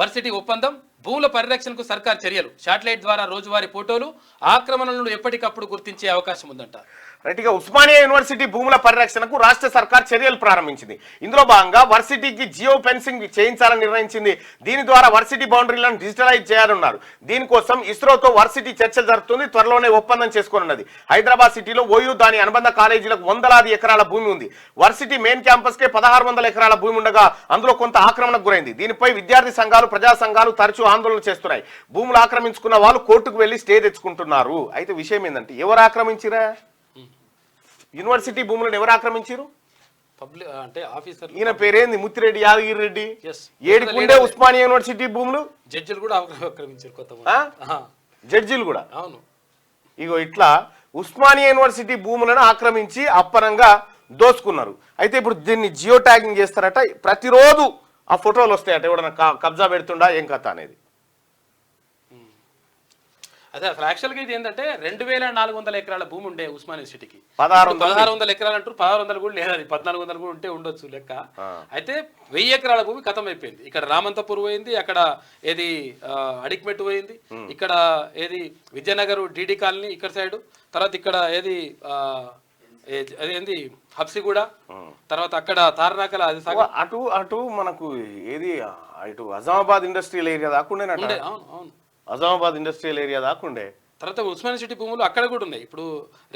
వర్సిటీ ఒప్పందం. భూముల పరిరక్షణకు సర్కార్ చర్యలు. శాటిలైట్ ద్వారా రోజువారీ ఫోటోలు, ఆక్రమణలను ఎప్పటికప్పుడు గుర్తించే అవకాశం ఉందంట. రైట్గా ఉస్మానియా యూనివర్సిటీ భూముల పరిరక్షణకు రాష్ట్ర సర్కార్ చర్యలు ప్రారంభించింది. ఇందులో భాగంగా వర్సిటీకి జియో ఫెన్సింగ్ చేయించాలని నిర్ణయించింది. దీని ద్వారా వర్సిటీ బౌండరీలను డిజిటలైజ్ చేయాలన్నారు. దీనికోసం ఇస్రోతో వర్సిటీ చర్చలు జరుపుతుంది. త్వరలోనే ఒప్పందం చేసుకోనున్నది. హైదరాబాద్ సిటీలో ఓయూ, దాని అనుబంధ కాలేజీలకు వందలాది ఎకరాల భూమి ఉంది. వర్సిటీ మెయిన్ క్యాంపస్ కే 1600 ఎకరాల భూమి ఉండగా అందులో కొంత ఆక్రమణకు గురైంది. దీనిపై విద్యార్థి సంఘాలు, ప్రజా సంఘాలు తరచూ ఆందోళన చేస్తున్నాయి. భూములు ఆక్రమించుకున్న వాళ్ళు కోర్టుకు వెళ్లి స్టే తెచ్చుకుంటున్నారు. అయితే విషయం ఏంటంటే, ఎవరు ఆక్రమించిరా? యూనివర్సిటీ భూములను ఎవరు ఆక్రమించారు? పబ్లిక్ అంటే ఆఫీసర్. ఈయన పేరేంది? ముత్తిరెడ్డి యాదగిరి రెడ్డి. ఏడుకుండే ఉస్మానియా యూనివర్సిటీ భూములు జడ్జిలు కూడా ఆక్రమించారు. జడ్జిలు కూడా. అవును. ఇగో ఇట్లా ఉస్మానియా యూనివర్సిటీ భూములను ఆక్రమించి అప్పనంగా దోచుకున్నారు. అయితే ఇప్పుడు దీన్ని జియో ట్యాగింగ్ చేస్తారట. ప్రతిరోజు ఆ ఫోటోలు వస్తాయట. ఎవడన్నా కబ్జా పెడుతుండా ఏం కథ అనేది. అదే అసలు యాక్చువల్గా ఇది ఏంటంటే 2400 ఎకరాల భూమి ఉండే ఉస్మానియా యూనివర్సిటీకి 1600 ఎకరాలు అంటారు. 1600 కూడా లేదు, అది 1400 కూడా ఉంటే ఉండొచ్చు లెక్క. అయితే 1000 ఎకరాల భూమి ఖతం అయిపోయింది. ఇక్కడ రామంతపూర్ పోయింది, అక్కడ ఏది అడిక్మెట్ పోయింది, ఇక్కడ ఏది విద్యానగర్ డిడి కాలనీ ఇక్కడ సైడ్, తర్వాత ఇక్కడ ఏది అదేంది హబ్సిగూడ, తర్వాత అక్కడ తారనాకల అది అటు అటు మనకు ఏది ఇటు అజామాబాద్ ఇండస్ట్రియల్ ఏరియా దాకుండే. అవును, అజామాబాద్ ఇండస్ట్రియల్ ఏరియా దాకుండే. తర్వాత ఉస్మానియా సిటీ భూములు అక్కడ కూడా ఉన్నాయి. ఇప్పుడు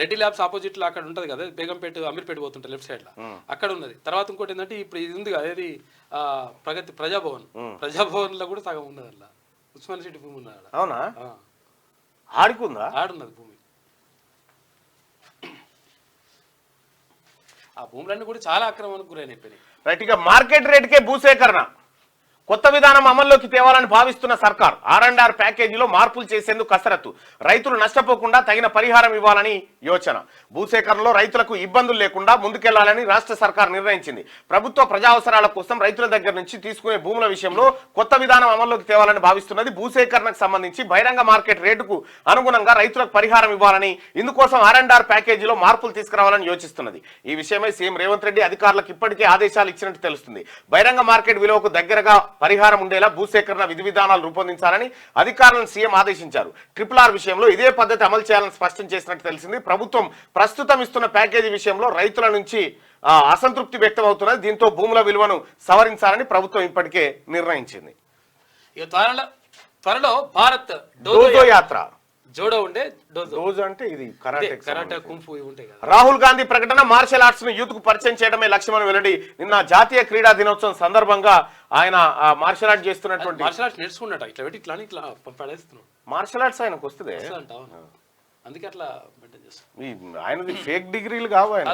రెడ్డి ల్యాబ్స్ ఆపోజిట్ లో అక్కడ ఉంటది కదా, బేగంపేట, అమీర్పేట పోతుంటారు లెఫ్ట్ సైడ్ లో, అక్కడ ఉన్నది. తర్వాత ఇంకోటి ఏంటంటే ఇప్పుడు ఇది ఉంది కదా, ఏది ప్రగతి ప్రజాభవన్ లో కూడా సగం ఉన్నది. అలా ఉస్మానియా సిటీ భూమి ఉన్నది. అవునా? ఆడుకుందా? ఆడున్నది భూమి. ఆ భూములన్నీ కూడా చాలా ఆక్రమణకు గురైనవి. రైట్. ఇక మార్కెట్ రేటుకే భూసేకరణ కొత్త విధానం అమల్లోకి తేవాలని భావిస్తున్న సర్కార్ R&R ప్యాకేజీలో మార్పులు చేసేందుకు కసరత్తు. రైతులు నష్టపోకుండా తగిన పరిహారం ఇవ్వాలని యోచన. భూసేకరణలో రైతులకు ఇబ్బందులు లేకుండా ముందుకెళ్లాలని రాష్ట్ర సర్కార్ నిర్ణయించింది. ప్రభుత్వ ప్రజా అవసరాల కోసం రైతుల దగ్గర నుంచి తీసుకునే భూముల విషయంలో కొత్త విధానం అమల్లోకి తేవాలని భావిస్తున్నది. భూసేకరణకు సంబంధించి బహిరంగ మార్కెట్ రేటుకు అనుగుణంగా రైతులకు పరిహారం ఇవ్వాలని, ఇందుకోసం R&R ప్యాకేజీలో మార్పులు తీసుకురావాలని యోచిస్తున్నది. ఈ విషయమై సీఎం రేవంత్ రెడ్డి అధికారులకు ఇప్పటికే ఆదేశాలు ఇచ్చినట్టు తెలుస్తుంది. బహిరంగ మార్కెట్ విలువకు దగ్గరగా పరిహారం ఉండేలా భూసేకరణ విధి విధానాలు రూపొందించాలని అధికారులను సీఎం ఆదేశించారు. RRR విషయంలో ఇదే పద్ధతి అమలు చేయాలని స్పష్టం చేసినట్టు తెలిసింది. ప్రభుత్వం ప్రస్తుతం ఇస్తున్న ప్యాకేజీ విషయంలో రైతుల నుంచి అసంతృప్తి వ్యక్తం అవుతున్నది. దీంతో భూముల విలువను సవరించాలని ప్రభుత్వం ఇప్పటికే నిర్ణయించింది. ఇక త్వరలో భారత్ డోజో యాత్ర. జోడో ఉండే డోజో అంటే ఇది కరాటే కుంఫు ఉంటాయి కదా. రాహుల్ గాంధీ ప్రకటన మార్షల్ ఆర్ట్స్ ను యూత్ కు పరిచయం చేయడమే లక్ష్యమని వెల్లడి. నిన్న జాతీయ క్రీడా దినోత్సవం సందర్భంగా ఆయన మార్షల్ ఆర్ట్ చేస్తున్నటువంటి మార్షల్ ఆర్ట్స్ నేర్చుకున్నట్టు ఇట్లా పెట్టి ఇట్లా పడేస్తున్నాడు. మార్షల్ ఆర్ట్స్ ఆయనకు వస్తుంది, అందుకే అట్లా మెయింటైన్ చేస్తాడు. ఆయనది ఫేక్ డిగ్రీలు కావు, ఆయన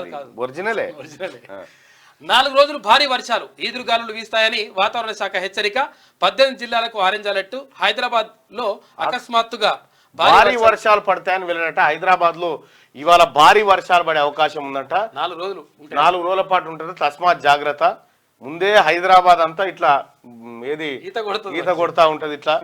ఒరిజినలే. 4 రోజులు భారీ వర్షాలు ఈదురుగాలులు వీస్తాయని వాతావరణ శాఖ హెచ్చరిక. 18 జిల్లాలకు ఆరెంజ్ అలర్ట్. హైదరాబాద్ లో అకస్మాత్తుగా భారీ వర్షాలు పడతాయని వెళ్ళనట. హైదరాబాద్ లో ఇవాళ భారీ వర్షాలు పడే అవకాశం ఉందట. 4 రోజుల పాటు ఉంటుంది. తస్మాత్ జాగ్రత్త. ముందే హైదరాబాద్ అంతా ఇట్లా ఏది ఈత కొడతా ఉంటది ఇట్లా.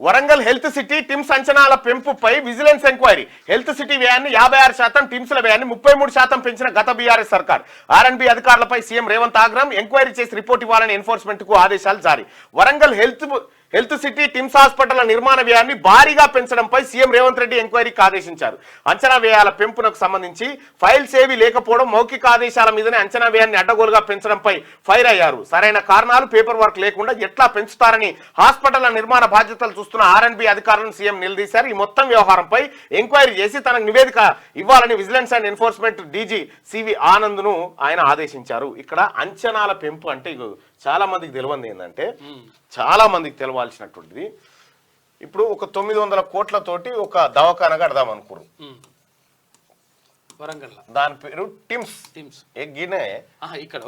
వరంగల్ హెల్త్ సిటీ టిమ్స్ అంచనాల పెంపుపై విజిలెన్స్ ఎంక్వైరీ. హెల్త్ సిటీ వ్యయాన్ని 56%, టిమ్స్ల వ్యయాన్ని 33% పెంచిన గత బీఆర్ఎస్ సర్కార్. ఆర్ఎండ్బి అధికారులపై సీఎం రేవంత్ ఆగ్రహం. ఎంక్వైరీ చేసి రిపోర్ట్ ఇవ్వాలని ఎన్ఫోర్స్మెంట్ కు ఆదేశాలు జారీ. Warangal health city TIMS hospital నిర్మాణ వ్యయాన్ని భారీగా పెంచడంపై సీఎం రేవంత్ రెడ్డి ఎంక్వైరీకి ఆదేశించారు. అంచనా వ్యయాల పెంపునకు సంబంధించి ఫైల్స్ ఏవి లేకపోవడం, మౌఖిక ఆదేశాల మీదనే అంచనా వ్యయాన్ని అడ్డగోలుగా పెంచడంపై ఫైర్ అయ్యారు. సరైన కారణాలు, పేపర్ వర్క్ లేకుండా ఎట్లా పెంచుతారని హాస్పిటల్ నిర్మాణ బాధ్యతలు చూస్తున్న ఆర్ఎండ్బి అధికారులను సీఎం నిలదీశారు. ఈ మొత్తం వ్యవహారంపై ఎంక్వైరీ చేసి తనకు నివేదిక ఇవ్వాలని vigilance and enforcement DG CV Anand ను ఆయన ఆదేశించారు. ఇక్కడ అంచనాల పెంపు అంటే చాలా మందికి తెలియంది ఏంటంటే, చాలా మందికి తెలవాల్సినటువంటిది, ఇప్పుడు ఒక 900 కోట్లతోటి ఒక దవాఖాన కడదాం అనుకోరు. దాని పేరు టిమ్స్. ఎగ్గినే ఇక్కడ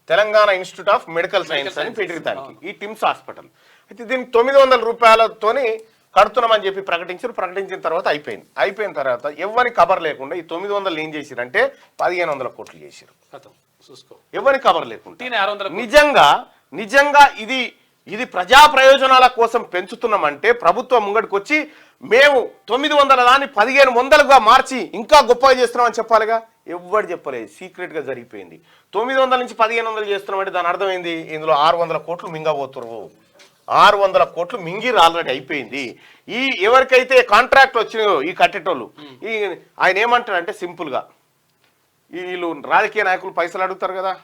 Telangana institute of medical science అని పెట్టిన దానికి ఈ టిమ్స్ హాస్పిటల్. అయితే దీనికి 900 రూపాయలతోని కడుతున్నామని చెప్పి ప్రకటించిన తర్వాత అయిపోయిన తర్వాత ఎవరి కబర్ లేకుండా ఈ 900 ఏం చేసిరంటే 1500 కోట్లు చేసిరు. ఎవరి కబర్ లేకుండా నిజంగా ఇది ప్రజా ప్రయోజనాల కోసం పెంచుతున్నామంటే ప్రభుత్వం ముంగడికి వచ్చి మేము 900 దాన్ని 1500గా మార్చి ఇంకా గొప్పగా చేస్తున్నామని చెప్పాలిగా. ఎవ్వరు చెప్పలేదు, సీక్రెట్ గా జరిగిపోయింది. 900 నుంచి 1500 చేస్తున్నామంటే దాని అర్థం ఏంది? ఇందులో 600 కోట్లు మింగబోతున్నారు. 600 కోట్లు మింగిరు ఆల్రెడీ అయిపోయింది. ఈ ఎవరికైతే కాంట్రాక్ట్ వచ్చినాయో ఈ కట్టేటోళ్ళు, ఆయన ఏమంటారంటే సింపుల్ గా, వీళ్ళు రాజకీయ నాయకులు పైసలు అడుగుతారు కదా,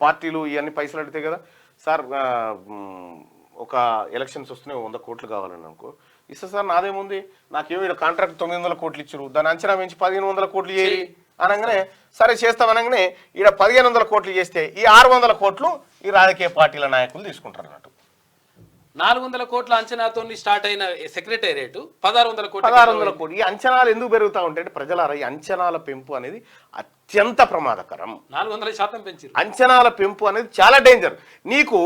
పార్టీలు ఇవన్నీ పైసలు అడుగుతాయి కదా. సార్ ఒక ఎలక్షన్స్ వస్తున్నాయి 100 కోట్లు కావాలని అనుకో, ఇస్తా సార్ నాదేముంది, నాకేమో ఇక్కడ కాంట్రాక్ట్ 900 కోట్లు ఇచ్చారు, దాని అంచనా పెంచి 1500 కోట్లు చేయి అనగానే సరే చేస్తాం అనగానే ఇక్కడ 1500 కోట్లు చేస్తే ఈ 600 కోట్లు ఈ రాజకీయ పార్టీల నాయకులు తీసుకుంటారు అన్నట్టు. 400 కోట్ల అంచనాతో స్టార్ట్ అయిన సెక్రటేరియట్ 1600 కోట్లు. ఈ అంచనాలు ఎందుకు పెరుగుతా ఉంటాయంటే ప్రజలారా, ఈ అంచనాల పెంపు అనేది అత్యంత ప్రమాదకరం. 400% పెంచారు. అంచనాల పెంపు అనేది చాలా డేంజర్. నీకు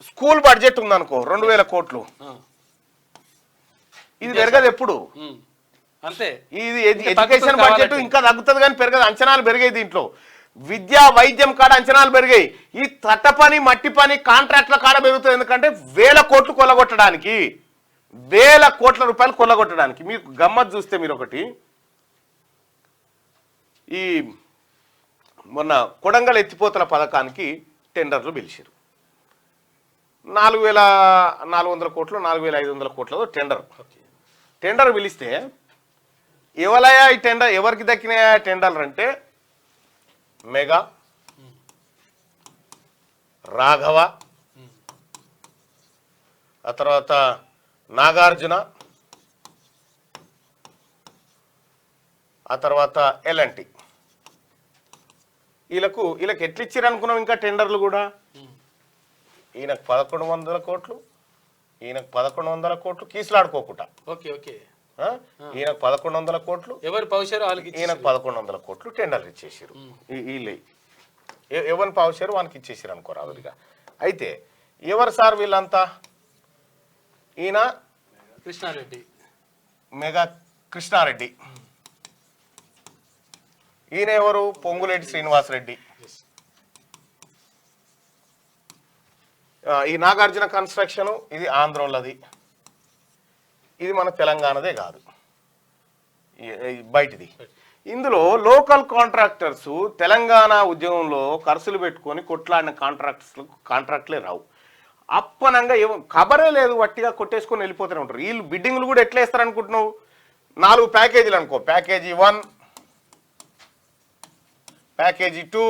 స్కూల్ బడ్జెట్ ఉందనుకో 2000 కోట్లు, ఇది పెరగదు ఎప్పుడు అంతే. ఇది ఎడ్యుకేషన్ బడ్జెట్ ఇంకా తగ్గుతుంది కానీ పెరగదు. అంచనాలు పెరిగాయి దీంట్లో. విద్యా వైద్యం కాడ అంచనాలు పెరిగాయి. ఈ తట్ట పని మట్టి పని కాంట్రాక్ట్ల కాడ పెరుగుతుంది. ఎందుకంటే 1000 కోట్లు కొల్లగొట్టడానికి, 1000 కోట్ల రూపాయలు కొల్లగొట్టడానికి. మీకు గమ్మత్ చూస్తే మీరు ఒకటి, ఈ మొన్న కొడంగల్ ఎత్తిపోతల పథకానికి టెండర్లు పిలిచారు. 4400 కోట్లు 4500 కోట్లతో టెండర్ పిలిస్తే ఎవరయ్యా ఈ టెండర్, ఎవరికి దక్కినాయా టెండర్లు అంటే మెగా, రాఘవ, ఆ తర్వాత నాగార్జున, ఆ తర్వాత ఎల్ఎన్టీ. వీళ్ళకి ఎట్లా ఇచ్చారు అనుకున్నాం ఇంకా టెండర్లు కూడా. ఈయనకు 1100 కోట్లు, ఈయనకు 1100 కోట్లు కీసులాడుకోకుండా. ఈయనకు 1100 కోట్లు, ఈయనకు 1100 కోట్లు టెండర్లు ఇచ్చేసారు. వీళ్ళు ఎవరిని పావుచారు వానికి ఇచ్చేసారు అనుకో రాదుగా. అయితే ఎవరు సార్ వీళ్ళంతా? ఈయన కృష్ణారెడ్డి, మెగా కృష్ణారెడ్డి. ఈయన ఎవరు? పొంగులేటి శ్రీనివాసరెడ్డి. ఈ నాగార్జున కన్స్ట్రక్షన్ ఇది ఆంధ్రోళ్ళది, ఇది మన తెలంగాణదే కాదు, బయటిది. ఇందులో లోకల్ కాంట్రాక్టర్స్ తెలంగాణ ఉద్యమంలో ఖర్చులు పెట్టుకొని కొట్లాడిన కాంట్రాక్ట్లే రావు. అప్పనంగా ఖబరే లేదు, వట్టిగా కొట్టేసుకొని వెళ్ళిపోతూనే ఉంటారు. వీళ్ళు బిడ్డింగ్లు కూడా ఎట్లా వేస్తారు అనుకుంటున్నావు? 4 ప్యాకేజీలు అనుకో, ప్యాకేజీ 1, ప్యాకేజీ 2,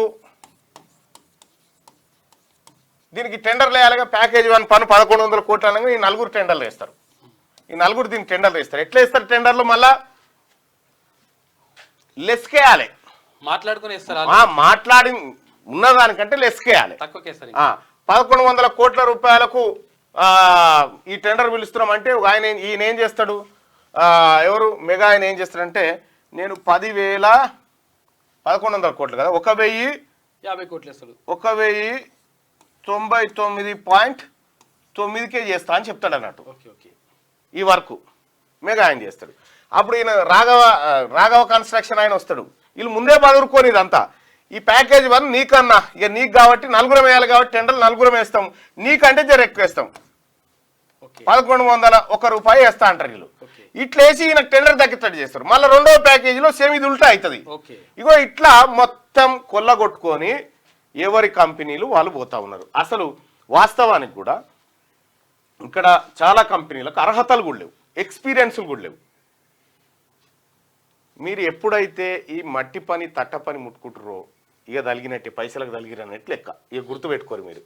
దీనికి టెండర్లు వేయాలిగా. ప్యాకేజీ 1 పన్ను 1100 కోట్లు అనగా ఈ నలుగురు టెండర్లు వేస్తారు. ఈ నలుగురు దీనికి టెండర్లు వేస్తారు. ఎట్లా వేస్తారు టెండర్లు? మళ్ళా లెస్కేయాలి, మాట్లాడుకుని వేస్తారు. మాట్లాడి ఉన్నదానికంటే లెస్కేయాలి. 1100 కోట్ల రూపాయలకు ఈ టెండర్ పిలుస్తున్నాం అంటే ఆయన ఈయన ఏం చేస్తాడు, ఎవరు మెగా ఆయన ఏం చేస్తాడంటే, నేను 1100 కోట్లు కదా, 1050 కోట్లు వేస్తాడు, 1099.9కే చేస్తా అని చెప్తాడు అన్నట్టు. ఈ వర్క్ మెగా ఆయన చేస్తాడు. అప్పుడు ఈయన రాఘవ కన్స్ట్రక్షన్ ఆయన వస్తాడు. వీళ్ళు ముందే బదురుకొని ఇదంతా ఈ ప్యాకేజ్ 1 నీకన్నా, ఇక నీకు కాబట్టి నలుగురం వేయాలి కాబట్టి టెండర్లు నలుగురం వేస్తాం, నీకంటే జర ఎక్కువ వేస్తాం, 1101 రూపాయి వేస్తా అంటారు వీళ్ళు. ఇట్లేసి ఈయన టెండర్ దక్కేటట్టు చేస్తారు. మళ్ళీ రెండవ ప్యాకేజీలో సేమ్ ఇది ఉల్టా అవుతుంది. ఇగో ఇట్లా మొత్తం కొల్లగొట్టుకొని ఎవరి కంపెనీలు వాళ్ళు పోతా ఉన్నారు. అసలు వాస్తవానికి కూడా ఇక్కడ చాలా కంపెనీలకు అర్హతలు కూడా లేవు, ఎక్స్పీరియన్స్లు కూడా లేవు. మీరు ఎప్పుడైతే ఈ మట్టి పని తట్ట పని ముట్టుకుంటారో ఇక తలిగినట్టే, పైసలకు తలిగిరన్నట్టు లెక్క. ఇక గుర్తుపెట్టుకోరు మీరు.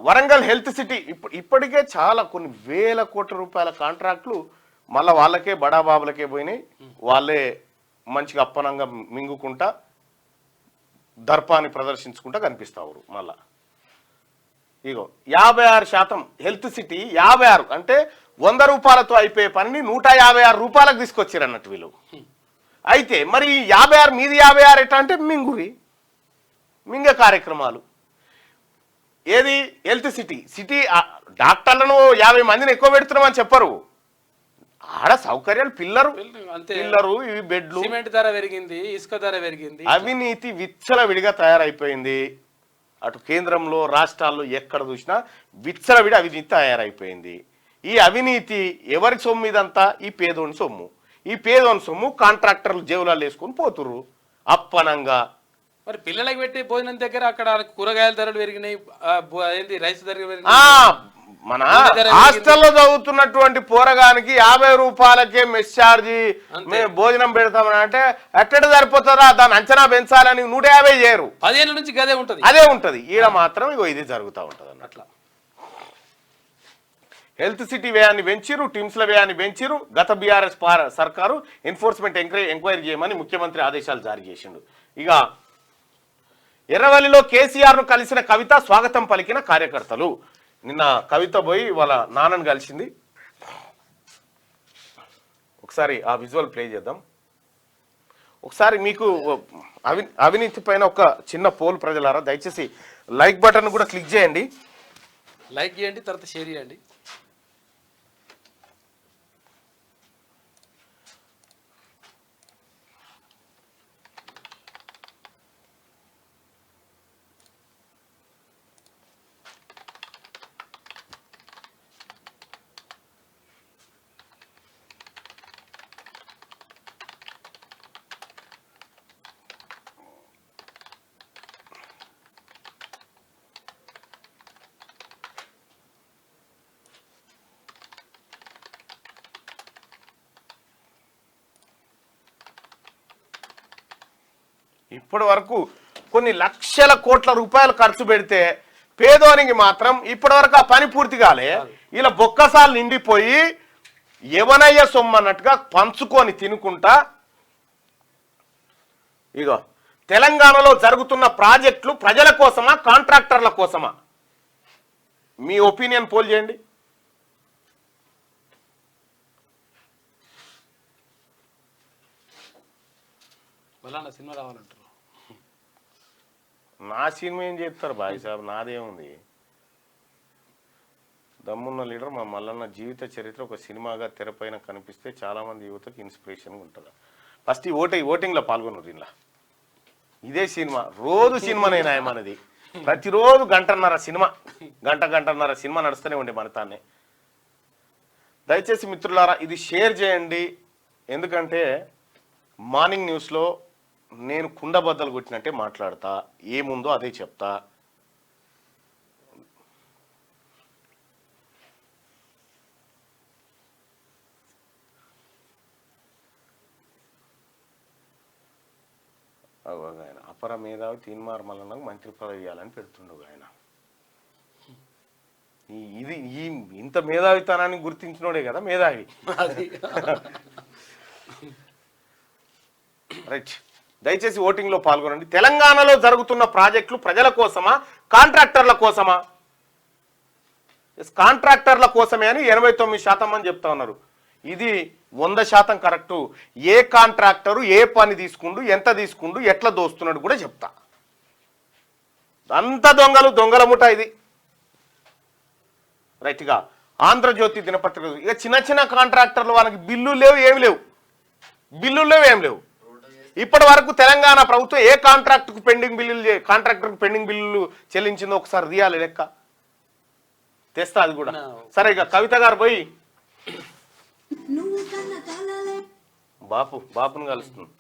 వరంగల్ హెల్త్ సిటీ ఇప్పటికే చాలా కొన్ని వేల కోట్ల రూపాయల కాంట్రాక్టులు మళ్ళీ వాళ్ళకే బడాబాబులకే పోయినాయి. వాళ్ళే మంచిగా అప్పనంగా మింగుకుంటా దర్పాన్ని ప్రదర్శించుకుంటా కనిపిస్తావు. మళ్ళా ఇగో 56% హెల్త్ సిటీ 56 అంటే 100 రూపాయలతో అయిపోయే పనిని 156 రూపాయలకు తీసుకొచ్చారు అన్నట్టు వీళ్ళు. అయితే మరి 56 మీది 56 ఎట్లా అంటే మింగే కార్యక్రమాలు. ఏది హెల్త్ సిటీ డాక్టర్లను 50 మందిని ఎక్కువ పెడుతున్నామని చెప్పరు. ఆడ సౌకర్యాలు పిల్లరు, ఇవి బెడ్లు, సిమెంట్ ధర పెరిగింది, ఇసుక ధర పెరిగింది, అవినీతి విచ్చలవిడిగా తయారైపోయింది. అటు కేంద్రంలో రాష్ట్రాల్లో ఎక్కడ చూసినా విచ్చలవిడి అవినీతి తయారైపోయింది. ఈ అవినీతి ఎవరి సొమ్ము ఇదంతా? ఈ పేదోని సొమ్ము. ఈ పేదోని సొమ్ము కాంట్రాక్టర్లు జేబులలో వేసుకొని పోతుర్రు అప్పనంగా. మరి పిల్లలకి పెట్టి భోజనం దగ్గర అక్కడ కూరగాయల ధరలు పెరిగినాయి, రైస్ ధరలు పెరిగినాయి. మన హాస్టల్లో చదువుతున్నటువంటి పోరగానికి 50 రూపాయలకే మెస్ ఛార్జీ మేము భోజనం పెడతామని అంటే ఎట్టడ సరిపోతుందా? దాన్ని అంచనా పెంచాలని 150 చేయరు. 10 ఏళ్ళ నుంచి అదే ఉంటది. ఈడ మాత్రం ఇగో ఇది జరుగుతూ ఉంటది అన్నట్ల. హెల్త్ సిటీ వ్యయాన్ని పెంచిరు, టిమ్స్ల వ్యయాన్ని పెంచిరు. గత బీఆర్ఎస్ సర్కారు ఎన్ఫోర్స్మెంట్ ఎంక్వైరీ చేయమని ముఖ్యమంత్రి ఆదేశాలు జారీ చేసిండు. ఇక ఎర్రవల్లిలో కేసీఆర్ ను కలిసిన కవిత స్వాగతం పలికిన కార్యకర్తలు. నిన్న కవిత పోయి వాళ్ళ నాన్నను కలిసింది. ఒకసారి ఆ విజువల్ ప్లే చేద్దాం. ఒకసారి మీకు అవినీతి పైన ఒక చిన్న పోల్ ప్రజలారా, దయచేసి లైక్ బటన్ కూడా క్లిక్ చేయండి. లైక్ చేయండి, తర్వాత షేర్ చేయండి. ఇప్పటి వరకు కొన్ని లక్షల కోట్ల రూపాయలు ఖర్చు పెడితే పేదోనికి మాత్రం ఇప్పటి వరకు ఆ పని పూర్తి కాలే. ఇలా బొక్కసాలు నిండిపోయి ఎవనయ్య సొమ్ము అన్నట్టుగా పంచుకొని తినుకుంటా. ఇగో తెలంగాణలో జరుగుతున్న ప్రాజెక్టులు ప్రజల కోసమా కాంట్రాక్టర్ల కోసమా? మీ ఒపీనియన్ పోల్ చేయండి. సినిమా రావాలంటారు. నా సినిమా ఏం చెప్తారు బాయ్ సాబ్, నాదేముంది. దమ్మున్న లీడర్ మా మల్లన్న జీవిత చరిత్ర ఒక సినిమాగా తెరపైన కనిపిస్తే చాలామంది యువతకు ఇన్స్పిరేషన్గా ఉంటుంది. ఫస్ట్ ఈ ఓటింగ్లో పాల్గొన్నారు. ఇలా ఇదే సినిమా రోజు సినిమానైనా మనది. ప్రతిరోజు గంటన్నర సినిమా నడుస్తూనే ఉండే మనతాన్ని. దయచేసి మిత్రులారా ఇది షేర్ చేయండి. ఎందుకంటే మార్నింగ్ న్యూస్లో నేను కుండబద్దలు కొట్టినట్టే మాట్లాడతా, ఏముందో అదే చెప్తా. ఆయన అపర మేధావి తీన్మార్ మల్లన్నకు మంత్రి పదవి ఇవ్వాలని పెడుతుండవు ఆయన. ఇది ఇంత మేధావితనాన్ని గుర్తించినోడే కదా మేధావి. రైట్, దయచేసి ఓటింగ్లో పాల్గొనండి. తెలంగాణలో జరుగుతున్న ప్రాజెక్టులు ప్రజల కోసమా కాంట్రాక్టర్ల కోసమా? కాంట్రాక్టర్ల కోసమే అని 89% అని చెప్తా ఉన్నారు. ఇది 100% కరెక్టు. ఏ కాంట్రాక్టరు ఏ పని తీసుకుండు, ఎంత తీసుకుండు, ఎట్లా దోస్తున్నాడు కూడా చెప్తా. అంత దొంగల ముఠ ఇది. రైట్గా ఆంధ్రజ్యోతి దినపత్రిక ఇక చిన్న కాంట్రాక్టర్లు వాళ్ళకి బిల్లులు లేవు, ఏమి లేవు, ఏం లేవు. ఇప్పటి వరకు తెలంగాణ ప్రభుత్వం ఏ కాంట్రాక్టర్కు పెండింగ్ బిల్లులు చెల్లించిందో ఒకసారి తీయాలి లెక్క. తెస్తా అది కూడా. సరే, ఇక కవిత గారు పోయి బాపును కలుస్తుంది.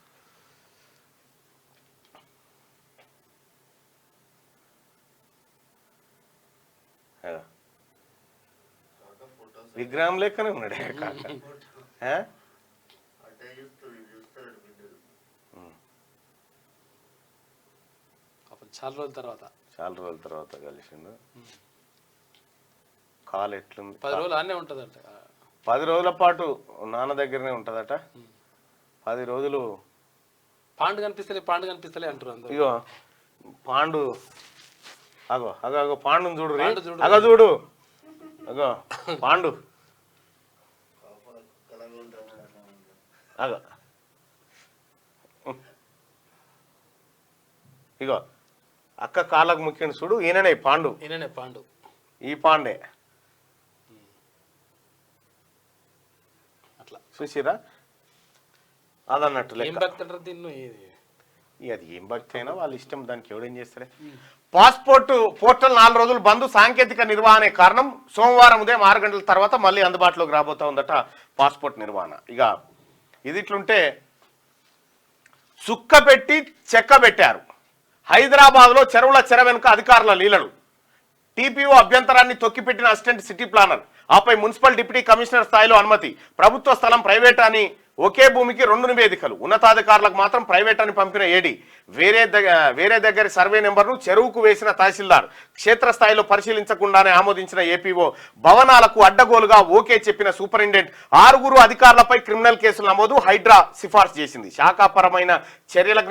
విగ్రహం లెక్కనే ఉన్నాడే కాక. చాలా రోజుల తర్వాత కలిసిండు. కాలు ఎట్లుంది? 10 రోజులు అనే ఉంటదట. 10 రోజుల పాటు నాన్న దగ్గరనే ఉంటదట. 10 రోజులు పాండు కనిపిస్తలే అంటారు. ఇగో పాండు, అగో పాండుని చూడు, అగో చూడు, అగో పాండు, అగో ఇగో అక్క కాళ్ళకు ముఖ్యం చూడు. ఈయననే పాండు. ఈ పాండే అట్లా చూసిరా. అదన్నట్టు లెక్క. అది ఏం భక్తి అయినా వాళ్ళ ఇష్టం, దానికి ఎవడేం చేస్తారే. పాస్పోర్ట్ పోర్టల్ 4 రోజులు బంద్, సాంకేతిక నిర్వహణే కారణం. సోమవారం ఉదయం 6 గంటల తర్వాత మళ్ళీ అందుబాటులోకి రాబోతా ఉందట పాస్పోర్ట్ నిర్వహణ. ఇక ఇది ఇట్లుంటే చుక్క పెట్టి చెక్క పెట్టారు. హైదరాబాద్లో చెరువుల చెర వెనుక అధికారుల లీలలు. టీపీఓ అభ్యంతరాన్ని తొక్కిపెట్టిన అసిస్టెంట్ సిటీ ప్లానర్. ఆపై మున్సిపల్ డిప్యూటీ కమిషనర్ స్థాయిలో అనుమతి. ప్రభుత్వ స్థలం ప్రైవేట్ అని ఒకే భూమికి 2 నివేదికలు. ఉన్నతాధికారులకు మాత్రం ప్రైవేట్ అని పంపిన ఏడీ. వేరే దగ్గర సర్వే నెంబర్ను చెరువుకు వేసిన తహసీల్దార్. క్షేత్రస్థాయిలో పరిశీలించకుండానే ఆమోదించిన ఏపీఓ. భవనాలకు అడ్డగోలుగా ఓకే చెప్పిన సూపరింటెండెంట్. 6 అధికారులపై క్రిమినల్ కేసులు నమోదు. హైడ్రా సిఫార్సు చేసింది. శాఖాపరమైన చర్యలకు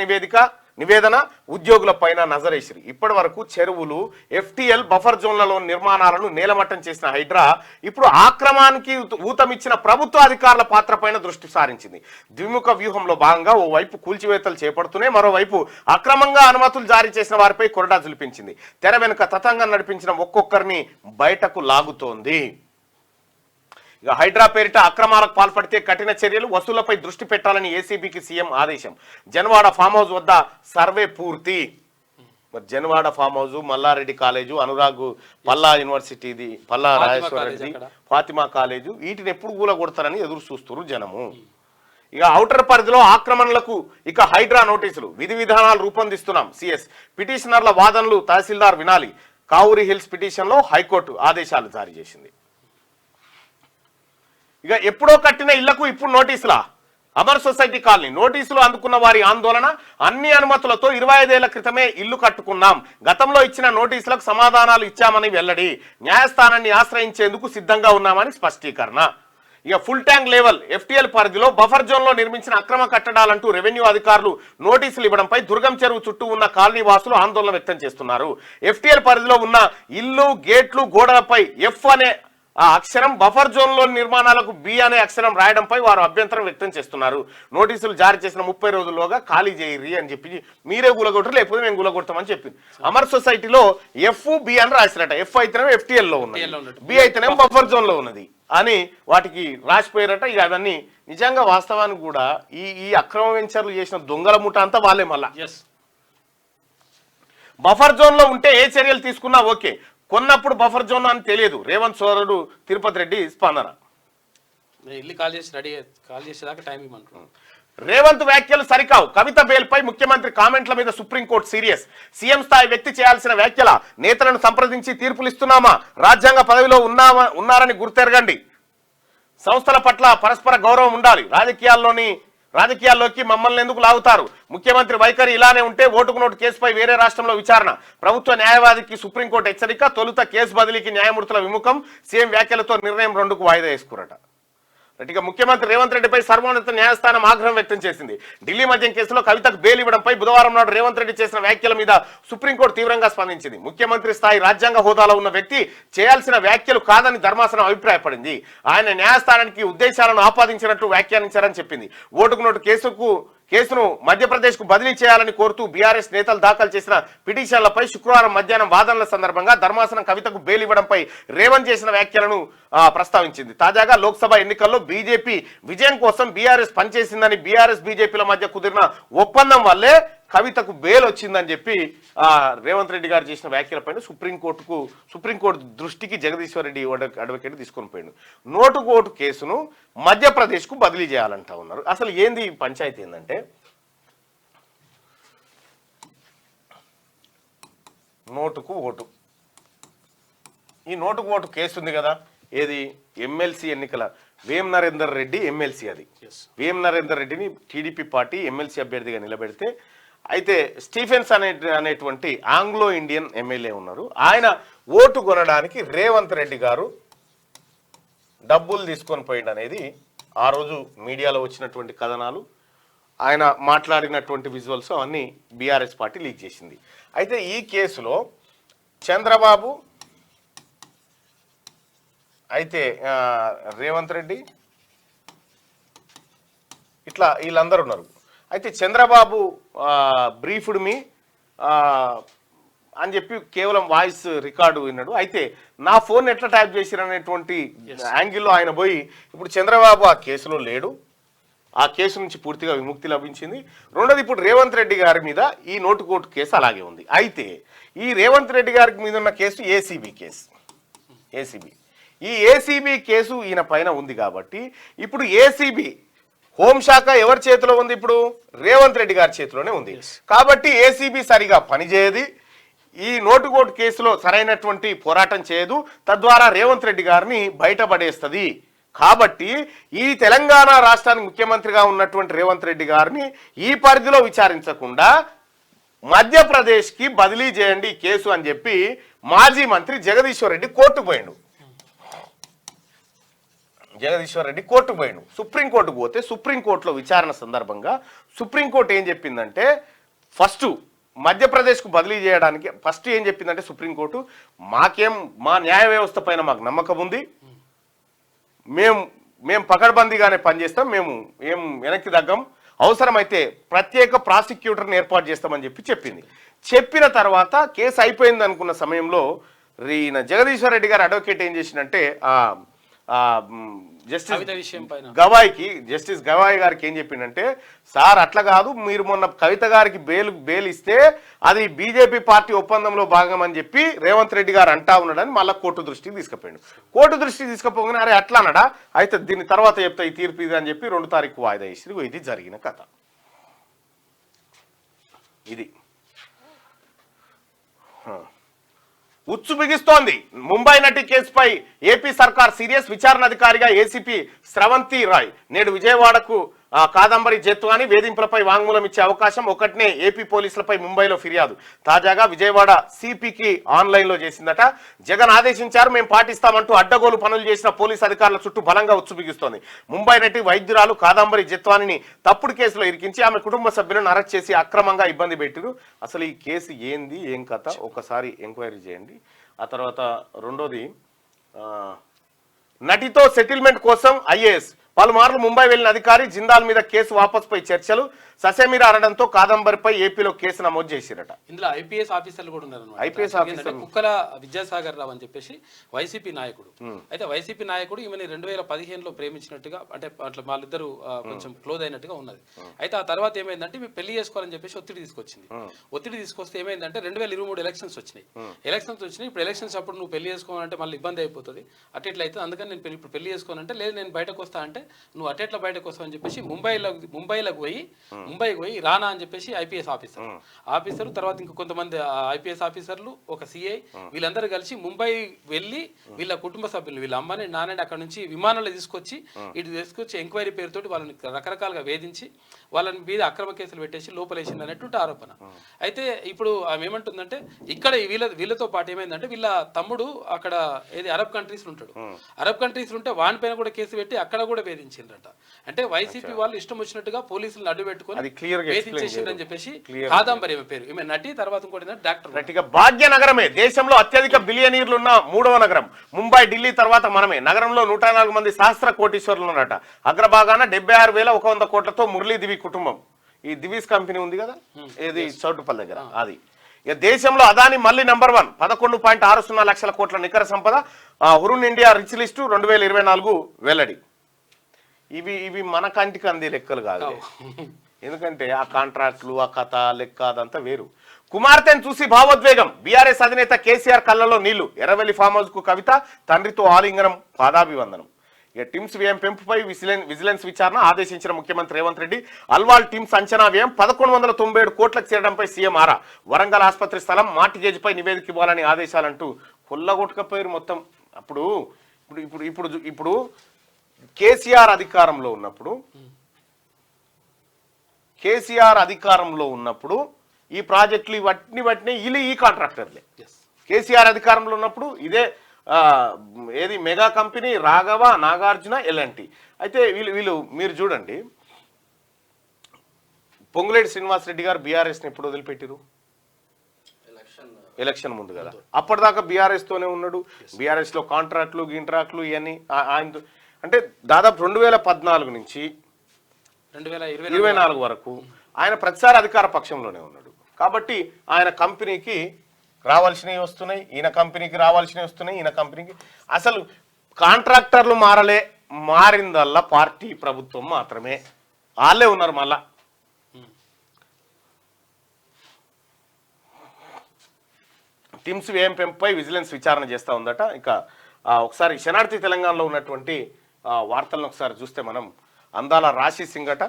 నివేదన. ఉద్యోగుల పైన నజరేసిరి. ఇప్పటి వరకు చెరువులు, FTL బఫర్ జోన్లలో నిర్మాణాలను నేలమట్టం చేసిన హైడ్రా ఇప్పుడు ఆక్రమణానికి ఊతమిచ్చిన ప్రభుత్వ అధికారుల పాత్ర పైన దృష్టి సారించింది. ద్విముఖ వ్యూహంలో భాగంగా ఓవైపు కూల్చివేతలు చేపడుతూనే మరోవైపు అక్రమంగా అనుమతులు జారీ చేసిన వారిపై కొరడా జులిపించింది. తెర వెనుక తతంగం నడిపించిన ఒక్కొక్కరిని బయటకు లాగుతోంది. ఇక హైడ్రా పేరిట అక్రమాలకు పాల్పడితే కఠిన చర్యలు, వసూళ్లపై దృష్టి పెట్టాలని ఏసీబీకి సీఎం ఆదేశం. జన్వాడ ఫామ్ హౌస్ వద్ద సర్వే పూర్తి. మరి Janwada farm house, Mallareddy college, Anurag Palla యూనివర్సిటీది, పల్లా రాజేశ్వర రెడ్డి, ఫాతిమా కాలేజు, వీటిని ఎప్పుడు కూలగొడతారని ఎదురు చూస్తున్నారు జనము. ఇక ఔటర్ పరిధిలో ఆక్రమణలకు ఇక హైడ్రా నోటీసులు. విధి విధానాలు రూపొందిస్తున్నాం సిఎస్. పిటిషనర్ల వాదనలు తహసీల్దార్ వినాలి. కావూరి హిల్స్ పిటిషన్లో హైకోర్టు ఆదేశాలు జారీ చేసింది. ఇక ఎప్పుడో కట్టిన ఇళ్లకు ఇప్పుడు నోటీసులా? Amar society colony. నోటీసులు అందుకున్న వారి ఆందోళన. అన్ని అనుమతులతో 25 ఏళ్ల క్రితమే ఇల్లు కట్టుకున్నాం. గతంలో ఇచ్చిన నోటీసులకు సమాధానాలు ఇచ్చామని వెల్లడి. న్యాయస్థానాన్ని ఆశ్రయించేందుకు సిద్ధంగా ఉన్నామని స్పష్టీకరణ. ఇక ఫుల్ ట్యాంక్ లెవెల్ FTL పరిధిలో బఫర్ జోన్లో నిర్మించిన అక్రమ కట్టడాలంటూ రెవెన్యూ అధికారులు నోటీసులు ఇవ్వడంపై దుర్గం చెరువు చుట్టూ ఉన్న కాలనీ వాసులు ఆందోళన వ్యక్తం చేస్తున్నారు. FTL పరిధిలో ఉన్న ఇల్లు, గేట్లు, గోడలపై F అనే ఆ అక్షరం, బఫర్ జోన్లో నిర్మాణాలకు B అనే అక్షరం రాయడంపై వారు అభ్యంతరం వ్యక్తం చేస్తున్నారు. నోటీసులు జారీ చేసిన 30 రోజుల్లోగా ఖాళీ చేయరి అని చెప్పి మీరే గులగొట్టరు, లేకపోతే మేము గులగొడతామని చెప్పింది. అమర్ సొసైటీలో FB అని రాసినట్ట. F అయితేనే FTL లో ఉన్నది, B అయితేనే బఫర్ జోన్ లో ఉన్నది అని వాటికి రాసిపోయారట. ఇక అవన్నీ నిజంగా వాస్తవానికి కూడా ఈ అక్రమ వెంచర్లు చేసిన దొంగల ముఠ అంతా వాళ్ళే. మళ్ళా బఫర్ జోన్ లో ఉంటే ఏ చర్యలు తీసుకున్నా ఓకే, కొన్నప్పుడు బఫర్ జోన్ అని తెలియదు. రేవంత్ సోదరుడు తిరుపతి రెడ్డి స్పందన. రేవంత్ వ్యాఖ్యలు సరికావు. కవిత బెయిల్పై ముఖ్యమంత్రి కామెంట్ల మీద సుప్రీంకోర్టు సీరియస్. సీఎం స్థాయి వ్యక్తి చేయాల్సిన వ్యాఖ్యల. నేతలను సంప్రదించి తీర్పులు ఇస్తున్నామా? రాజ్యాంగ పదవిలో ఉన్నారని గుర్తెరగండి. సంస్థల పట్ల పరస్పర గౌరవం ఉండాలి. రాజకీయాల్లోకి మమ్మల్ని ఎందుకు లాగుతారు? ముఖ్యమంత్రి వైఖరి ఇలానే ఉంటే ఓటుకు నోటు కేసుపై వేరే రాష్ట్రంలో విచారణ, ప్రభుత్వ న్యాయవాదికి సుప్రీంకోర్టు హెచ్చరిక, తొలుత కేసు బదిలీకి న్యాయమూర్తుల విముఖం, సీఎం వ్యాఖ్యలతో నిర్ణయం 2కు వాయిదా వేసుకురట. ఇక ముఖ్యమంత్రి రేవంత్ రెడ్డిపై సర్వోన్నత న్యాయస్థానం ఆగ్రహం వ్యక్తం చేసింది. ఢిల్లీ మద్యం కేసులో కవితకు బెయిల్ ఇవ్వడంపై బుధవారం నాడు రేవంత్ రెడ్డి చేసిన వ్యాఖ్యల మీద సుప్రీంకోర్టు తీవ్రంగా స్పందించింది. ముఖ్యమంత్రి స్థాయి రాజ్యాంగ హోదాలో ఉన్న వ్యక్తి చేయాల్సిన వ్యాఖ్యలు కాదని ధర్మాసనం అభిప్రాయపడింది. ఆయన న్యాయస్థానానికి ఉద్దేశాలను ఆపాదించినట్లు వ్యాఖ్యానించారని చెప్పింది. ఓటుకు నోటు కేసును మధ్యప్రదేశ్కు బదిలీ చేయాలని కోరుతూ బీఆర్ఎస్ నేతలు దాఖలు చేసిన పిటిషన్లపై శుక్రవారం మధ్యాహ్నం వాదనల సందర్భంగా ధర్మాసనం కవితకు బెయిల్ ఇవ్వడంపై రేవంత్ చేసిన వ్యాఖ్యలను ప్రస్తావించింది. తాజాగా లోక్సభ ఎన్నికల్లో బీజేపీ విజయం కోసం బీఆర్ఎస్ పనిచేసిందని, బీఆర్ఎస్ బీజేపీల మధ్య కుదిరిన ఒప్పందం వల్లే కవితకు బెయిల్ వచ్చిందని చెప్పి రేవంత్ రెడ్డి గారు చేసిన వ్యాఖ్యలపైన సుప్రీంకోర్టు దృష్టికి జగదీశ్వర్ రెడ్డి అడ్వకేట్ తీసుకొని పోయిండు. నోటుకు ఓటు కేసును మధ్యప్రదేశ్కు బదిలీ చేయాలంటా ఉన్నారు. అసలు ఏంది పంచాయతీ ఏంటంటే, నోటుకు ఓటు, ఈ నోటుకు ఓటు కేసు ఉంది కదా, ఏది ఎమ్మెల్సీ ఎన్నికల వేం నరేందర్ రెడ్డి ఎమ్మెల్సీ, అది వేం నరేందర్ రెడ్డిని టీడీపీ పార్టీ ఎమ్మెల్సీ అభ్యర్థిగా నిలబెడితే, అయితే స్టీఫెన్స్ అనేటువంటి ఆంగ్లో ఇండియన్ ఎమ్మెల్యే ఉన్నారు. ఆయన ఓటు కొనడానికి రేవంత్ రెడ్డి గారు డబ్బులు తీసుకొని పోయిండు అనేది ఆ రోజు మీడియాలో వచ్చినటువంటి కథనాలు, ఆయన మాట్లాడినటువంటి విజువల్స్ అవన్నీ బీఆర్ఎస్ పార్టీ లీక్ చేసింది. అయితే ఈ కేసులో చంద్రబాబు, అయితే రేవంత్ రెడ్డి, ఇట్లా వీళ్ళందరూ ఉన్నారు. అయితే చంద్రబాబు బ్రీఫ్డ్ మీ అని చెప్పి కేవలం వాయిస్ రికార్డు విన్నాడు. అయితే నా ఫోన్ ఎట్లా ట్యాప్ చేసిరనేటువంటి యాంగిల్లో ఆయన పోయి, ఇప్పుడు చంద్రబాబు ఆ కేసులో లేడు, ఆ కేసు నుంచి పూర్తిగా విముక్తి లభించింది. రెండోది, ఇప్పుడు రేవంత్ రెడ్డి గారి మీద ఈ నోటుకోటు కేసు అలాగే ఉంది. అయితే ఈ రేవంత్ రెడ్డి గారికి మీద ఉన్న కేసు ఏసీబీ కేసు. ఈ ఏసీబీ కేసు ఈయన పైన ఉంది కాబట్టి ఇప్పుడు ఏసీబీ హోంశాఖ ఎవరి చేతిలో ఉంది? ఇప్పుడు రేవంత్ రెడ్డి గారి చేతిలోనే ఉంది. కాబట్టి ఏసీబీ సరిగా పనిచేయదు, ఈ నోటుకోటు కేసులో సరైనటువంటి పోరాటం చేయదు, తద్వారా రేవంత్ రెడ్డి గారిని బయటపడేస్తుంది. కాబట్టి ఈ తెలంగాణ రాష్ట్రానికి ముఖ్యమంత్రిగా ఉన్నటువంటి రేవంత్ రెడ్డి గారిని ఈ పరిధిలో విచారించకుండా మధ్యప్రదేశ్కి బదిలీ చేయండి కేసు అని చెప్పి మాజీ మంత్రి జగదీశ్వర్ రెడ్డి కోర్టుకు పోయిండు. సుప్రీంకోర్టుకు పోతే సుప్రీంకోర్టులో విచారణ సందర్భంగా సుప్రీంకోర్టు ఏం చెప్పిందంటే, ఫస్ట్ మధ్యప్రదేశ్కు బదిలీ చేయడానికి ఫస్ట్ ఏం చెప్పిందంటే సుప్రీంకోర్టు, మా న్యాయ వ్యవస్థ పైన మాకు నమ్మకం ఉంది, మేము పకడ్బందీగానే పనిచేస్తాం, మేము ఏం వెనక్కి తగ్గం, అవసరమైతే ప్రత్యేక ప్రాసిక్యూటర్ని ఏర్పాటు చేస్తామని చెప్పింది. చెప్పిన తర్వాత కేసు అయిపోయింది అనుకున్న సమయంలో ఈయన జగదీశ్వర్ రెడ్డి గారు అడ్వకేట్ ఏం చేసిందంటే, జస్టిస్ గవాయ్ గారికి ఏం చెప్పిందంటే, సార్ అట్లా కాదు, మీరు మొన్న కవిత గారికి బెయిల్ ఇస్తే అది బీజేపీ పార్టీ ఒప్పందంలో భాగం అని చెప్పి రేవంత్ రెడ్డి గారు అంటా ఉన్నాడని మళ్ళీ కోర్టు దృష్టికి తీసుకుపోయాడు. కోర్టు దృష్టికి తీసుకుపోగానే అరే అట్లా అన్నాడా, అయితే దీని తర్వాత చెప్తా ఈ తీర్పు ఇది అని చెప్పి 2వ తారీఖు వాయిదా వేసి, ఇది జరిగిన కథ. ఇది ఉచ్చు బిగిస్తోంది. ముంబై నటి కేసుపై ఏపీ సర్కార్ సీరియస్, విచారణ అధికారిగా ఏసీపీ స్రవంతి రాయ్ నేడు విజయవాడకు కాదంబరి జత్వాని వేధింపులపై వాంగ్మూలం ఇచ్చే అవకాశం. ఒకటినే ఏపీ పోలీసులపై ముంబైలో ఫిర్యాదు. తాజాగా విజయవాడ సిపికి ఆన్లైన్లో చేసిందట. జగన్ ఆదేశించారు, మేము పాటిస్తామంటూ అడ్డగోలు పనులు చేసిన పోలీసు అధికారుల చుట్టూ బలంగా ఉచ్చు బిగిస్తోంది. ముంబై నటి వైద్యురాలు కాదంబరి జత్వానిని తప్పుడు కేసులో ఇరికించి ఆమె కుటుంబ సభ్యులను అరెస్ట్ చేసి అక్రమంగా ఇబ్బంది పెట్టారు. అసలు ఈ కేసు ఏంది, ఏం కథ ఒకసారి ఎంక్వైరీ చేయండి. ఆ తర్వాత రెండోది, నటితో సెటిల్మెంట్ కోసం ఐఏఎస్ పలుమార్లు ముంబై వెళ్లిన అధికారి జిందాల్ మీద కేసు వాపసుపై చర్చలు. ససేమిరా అనడంతో కాదంబరిపై ఏపీలో కేసు నమోదు చేసిరట. ఇందులో ఐపీఎస్ ఆఫీసర్లు కూడా ఉన్నారు. ఐపీఎస్ ఆఫీసర్ కుక్కల విద్యాసాగర్ రావు అని చెప్పేసి వైసీపీ నాయకుడు. అయితే వైసీపీ నాయకుడు ఈమెని 2015లో ప్రేమించినట్టుగా, అంటే అట్లా వాళ్ళిద్దరు కొంచెం క్లోజ్ అయినట్టుగా ఉన్నది. అయితే ఆ తర్వాత ఏమైందంటే మేము పెళ్లి చేసుకోవాలని చెప్పేసి ఒత్తిడి తీసుకొస్తే ఏమైందంటే 2023 ఎలక్షన్స్ వచ్చినాయి. ఇప్పుడు ఎలక్షన్స్ అప్పుడు నువ్వు పెళ్లి చేసుకోవాలంటే మళ్ళీ ఇబ్బంది అయిపోతుంది, అట్లా అయితే అందుకని నేను ఇప్పుడు పెళ్లి చేసుకోవాలంటే లేదు నేను బయటకు వస్తా అంటే నువ్వు అటెట్లా బయటకు వస్తావు అని చెప్పేసి ముంబైకి పోయి రానా అని చెప్పేసి ఐపీఎస్ ఆఫీసర్ తర్వాత ఇంకా కొంతమంది ఐపీఎస్ ఆఫీసర్లు ఒక సిఐ వీళ్ళందరూ కలిసి ముంబై వెళ్ళి వీళ్ళ కుటుంబ సభ్యులు వీళ్ళ అమ్మని నాన్నని అక్కడ నుంచి విమానంలో తీసుకొచ్చి ఎంక్వైరీ పేరుతోటి వాళ్ళని రకరకాలుగా వేధించి వాళ్ళని మీద అక్రమ కేసులు పెట్టేసి లోపలేసింది అనేటువంటి ఆరోపణ. అయితే ఇప్పుడు ఆమె ఏమంటుందంటే ఇక్కడ వీళ్ళతో పాటు ఏమైందంటే వీళ్ళ తమ్ముడు అక్కడ ఏది అరబ్ కంట్రీస్ ఉంటాడు, అరబ్ కంట్రీస్ ఉంటే వాని పైన కూడా కేసు పెట్టి అక్కడ కూడా వేధించిండ్రట. అంటే వైసీపీ వాళ్ళు ఇష్టం వచ్చినట్టుగా పోలీసులను అడ్డు పెట్టుకుని వేధించేసిండ్రని చెప్పేసి కాదంబరి పేరు ఈమె నటి, తర్వాత ఇంకోటి డాక్టర్. భాగ్యనగరమే దేశంలో అత్యధిక బిలియనీర్లు ఉన్న 3వ నగరం. ముంబై, ఢిల్లీ తర్వాత మనమే. నగరంలో 104 మంది సహస్ర కోటీశ్వరులు ఉన్నారట. అగ్రభాగాన 76,100 కోట్లతో మురళీ దివి కుటుంబం. ఈ దివీస్ కంపెనీ ఉంది కదా, ఏది చౌటుపల్లి దగ్గర, అది. దేశంలో అదాని మళ్ళీ నంబర్ 1, 11.60 లక్షల కోట్ల నికర సంపద. హురున్ ఇండియా రిచ్ లిస్టు 2024 వెల్లడి. ఇవి మన కంటికి అందే లెక్కలు కాదు, ఎందుకంటే ఆ కాంట్రాక్ట్లు, ఆ కథ, లెక్క అదంతా వేరు. కుమార్తెను చూసి భావోద్వేగం. బీఆర్ఎస్ అధినేత కేసీఆర్ కళ్ళలో నీళ్లు. ఎర్రవెల్లి ఫామ్ హౌస్ కు కవిత, తండ్రితో ఆలింగనం, పాదాభివందనం. ఇక టిమ్స్ వ్యయం పెంపుపై విజిలెన్స్ విచారణ ఆదేశించిన ముఖ్యమంత్రి రేవంత్ రెడ్డి. అల్వాల్ టిమ్స్ అంచనా వ్యయం 1197 కోట్లకు చేరడంపై సీఎం ఆరా. వరంగల్ ఆసుపత్రి స్థలం మార్టిగేజ్పై నివేదిక ఇవ్వాలని ఆదేశాలంటూ కొల్లగొట్టకపోయారు మొత్తం. ఇప్పుడు కేసీఆర్ అధికారంలో ఉన్నప్పుడు ఈ ప్రాజెక్టులు ఇవన్నీ ఈ కాంట్రాక్టర్లే. కేసీఆర్ అధికారంలో ఉన్నప్పుడు ఇదే ఏది mega company, Raghava, Nagarjuna, LNT. అయితే వీళ్ళు మీరు చూడండి, పొంగులేటి శ్రీనివాసరెడ్డి గారు బీఆర్ఎస్ని ఎప్పుడు వదిలిపెట్టిరు? ఎలక్షన్ ముందు కదా. అప్పటిదాకా బీఆర్ఎస్ తోనే ఉన్నాడు. బీఆర్ఎస్ లో కాంట్రాక్ట్లు, గింట్రాక్ట్లు ఇవన్నీ ఆయన అంటే దాదాపు 2014 నుంచి 2024 వరకు ఆయన ప్రతిసారి అధికార పక్షంలోనే ఉన్నాడు. కాబట్టి ఆయన కంపెనీకి రావాల్సినవి వస్తున్నాయి, ఈయన కంపెనీకి రావాల్సినవి వస్తున్నాయి, ఈయన కంపెనీకి. అసలు కాంట్రాక్టర్లు మారిందల్లా పార్టీ ప్రభుత్వం మాత్రమే. వాళ్ళే ఉన్నారు. మళ్ళా టిమ్స్ వ్యయం పెంపుపై విజిలెన్స్ విచారణ చేస్తూ ఉందట. ఇక ఒకసారి శనార్థి తెలంగాణలో ఉన్నటువంటి వార్తలను ఒకసారి చూస్తే మనం, అందాల రాశి సింగట.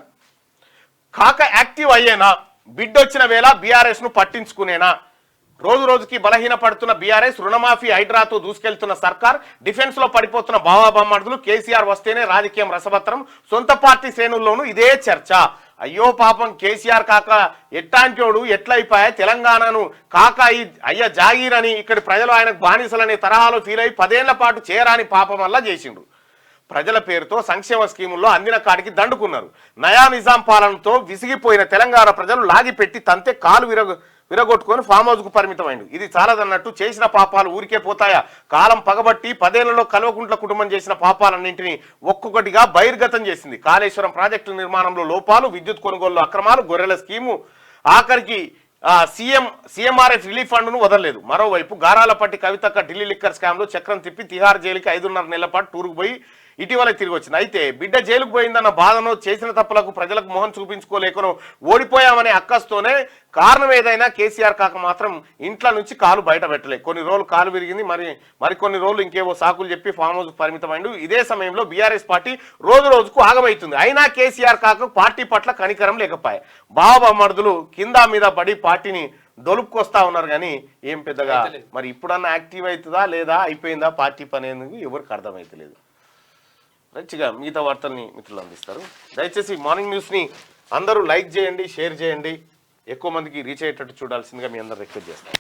కాక యాక్టివ్ అయ్యేనా, బిడ్డొచ్చిన వేళ బీఆర్ఎస్ ను పట్టించుకునేనా? రోజు రోజుకి బలహీన పడుతున్న బీఆర్ఎస్, రుణమాఫీ హైడ్రాతో దూసుకెళ్తున్న సర్కార్, డిఫెన్స్ లో పడిపోతున్న బావాబొమ్మడులు, కేసీఆర్ వస్తేనే రాజకీయం రసవత్రం, సొంత పార్టీ శ్రేణుల్లోనూ ఇదే చర్చ. అయ్యో పాపం కేసీఆర్ కాక ఎట్టాంటోడు, ఎట్లయిపోయా తెలంగాణను కాక అయ్య జాగీర్ అని ఇక్కడి ప్రజలు ఆయనకు బానిసలనే తరహాలో ఫీల్ అయి 10 ఏళ్ల పాటు చేయరాని పాపం వల్ల చేసిండు. ప్రజల పేరుతో సంక్షేమ స్కీముల్లో అందిన కాడికి దండుకున్నారు. నయా నిజాం పాలనతో విసిగిపోయిన తెలంగాణ ప్రజలు లాగిపెట్టి తంతే కాలు విరగొట్టుకొని ఫామ్ హౌస్ కు పరిమితమైంది. ఇది చాలదన్నట్టు చేసిన పాపాలు ఊరికే పోతాయా? కాలం పగబట్టి 10 ఏళ్లలో కల్వకుంట్ల కుటుంబం చేసిన పాపాలన్నింటినీ ఒక్కొక్కటిగా బహిర్గతం చేసింది. కాళేశ్వరం ప్రాజెక్టుల నిర్మాణంలో లోపాలు, విద్యుత్ కొనుగోలు అక్రమాలు, గొర్రెల స్కీము, ఆఖరికి సీఎంఆర్ఎఫ్ రిలీఫ్ ఫండ్ను వదలలేదు. మరోవైపు గారాలపట్టి కవితక్క ఢిల్లీ లిక్కర్ స్కామ్ లో చక్రం తిప్పి తిహార్ జైలుకి 5.5 నెలల పాటు టూరుకు పోయి ఇటీవల తిరిగి వచ్చింది. అయితే బిడ్డ జైలుకు పోయిందన్న బాధను, చేసిన తప్పులకు ప్రజలకు మొహం చూపించుకోలేకనో ఓడిపోయామనే అక్కస్తోనే కారణం ఏదైనా కేసీఆర్ కాక మాత్రం ఇంట్లో నుంచి కాలు బయట పెట్టలే. కొన్ని రోజులు కాలు విరిగింది, మరికొన్ని రోజులు ఇంకేవో సాకులు చెప్పి ఫామ్ హౌస్ పరిమితమైండు. ఇదే సమయంలో బీఆర్ఎస్ పార్టీ రోజు రోజుకు ఆగమవుతుంది. అయినా కేసీఆర్ కాక పార్టీ పట్ల కనికరం లేకపోయాయి. బావమర్దులు కింద మీద పడి పార్టీని దొలుపుకొస్తా ఉన్నారు. కానీ ఏం పెద్దగా మరి ఇప్పుడన్నా యాక్టివ్ అవుతుందా లేదా, అయిపోయిందా పార్టీ పని అనేది ఎవరికి అర్థమైతలేదు. మంచిగా మిగతా వార్తల్ని మిత్రులు అందిస్తారు. దయచేసి మార్నింగ్ న్యూస్ని అందరూ లైక్ చేయండి, షేర్ చేయండి, ఎక్కువ మందికి రీచ్ అయ్యేటట్టు చూడాల్సిందిగా మీ అందరూ రిక్వెస్ట్ చేస్తాను.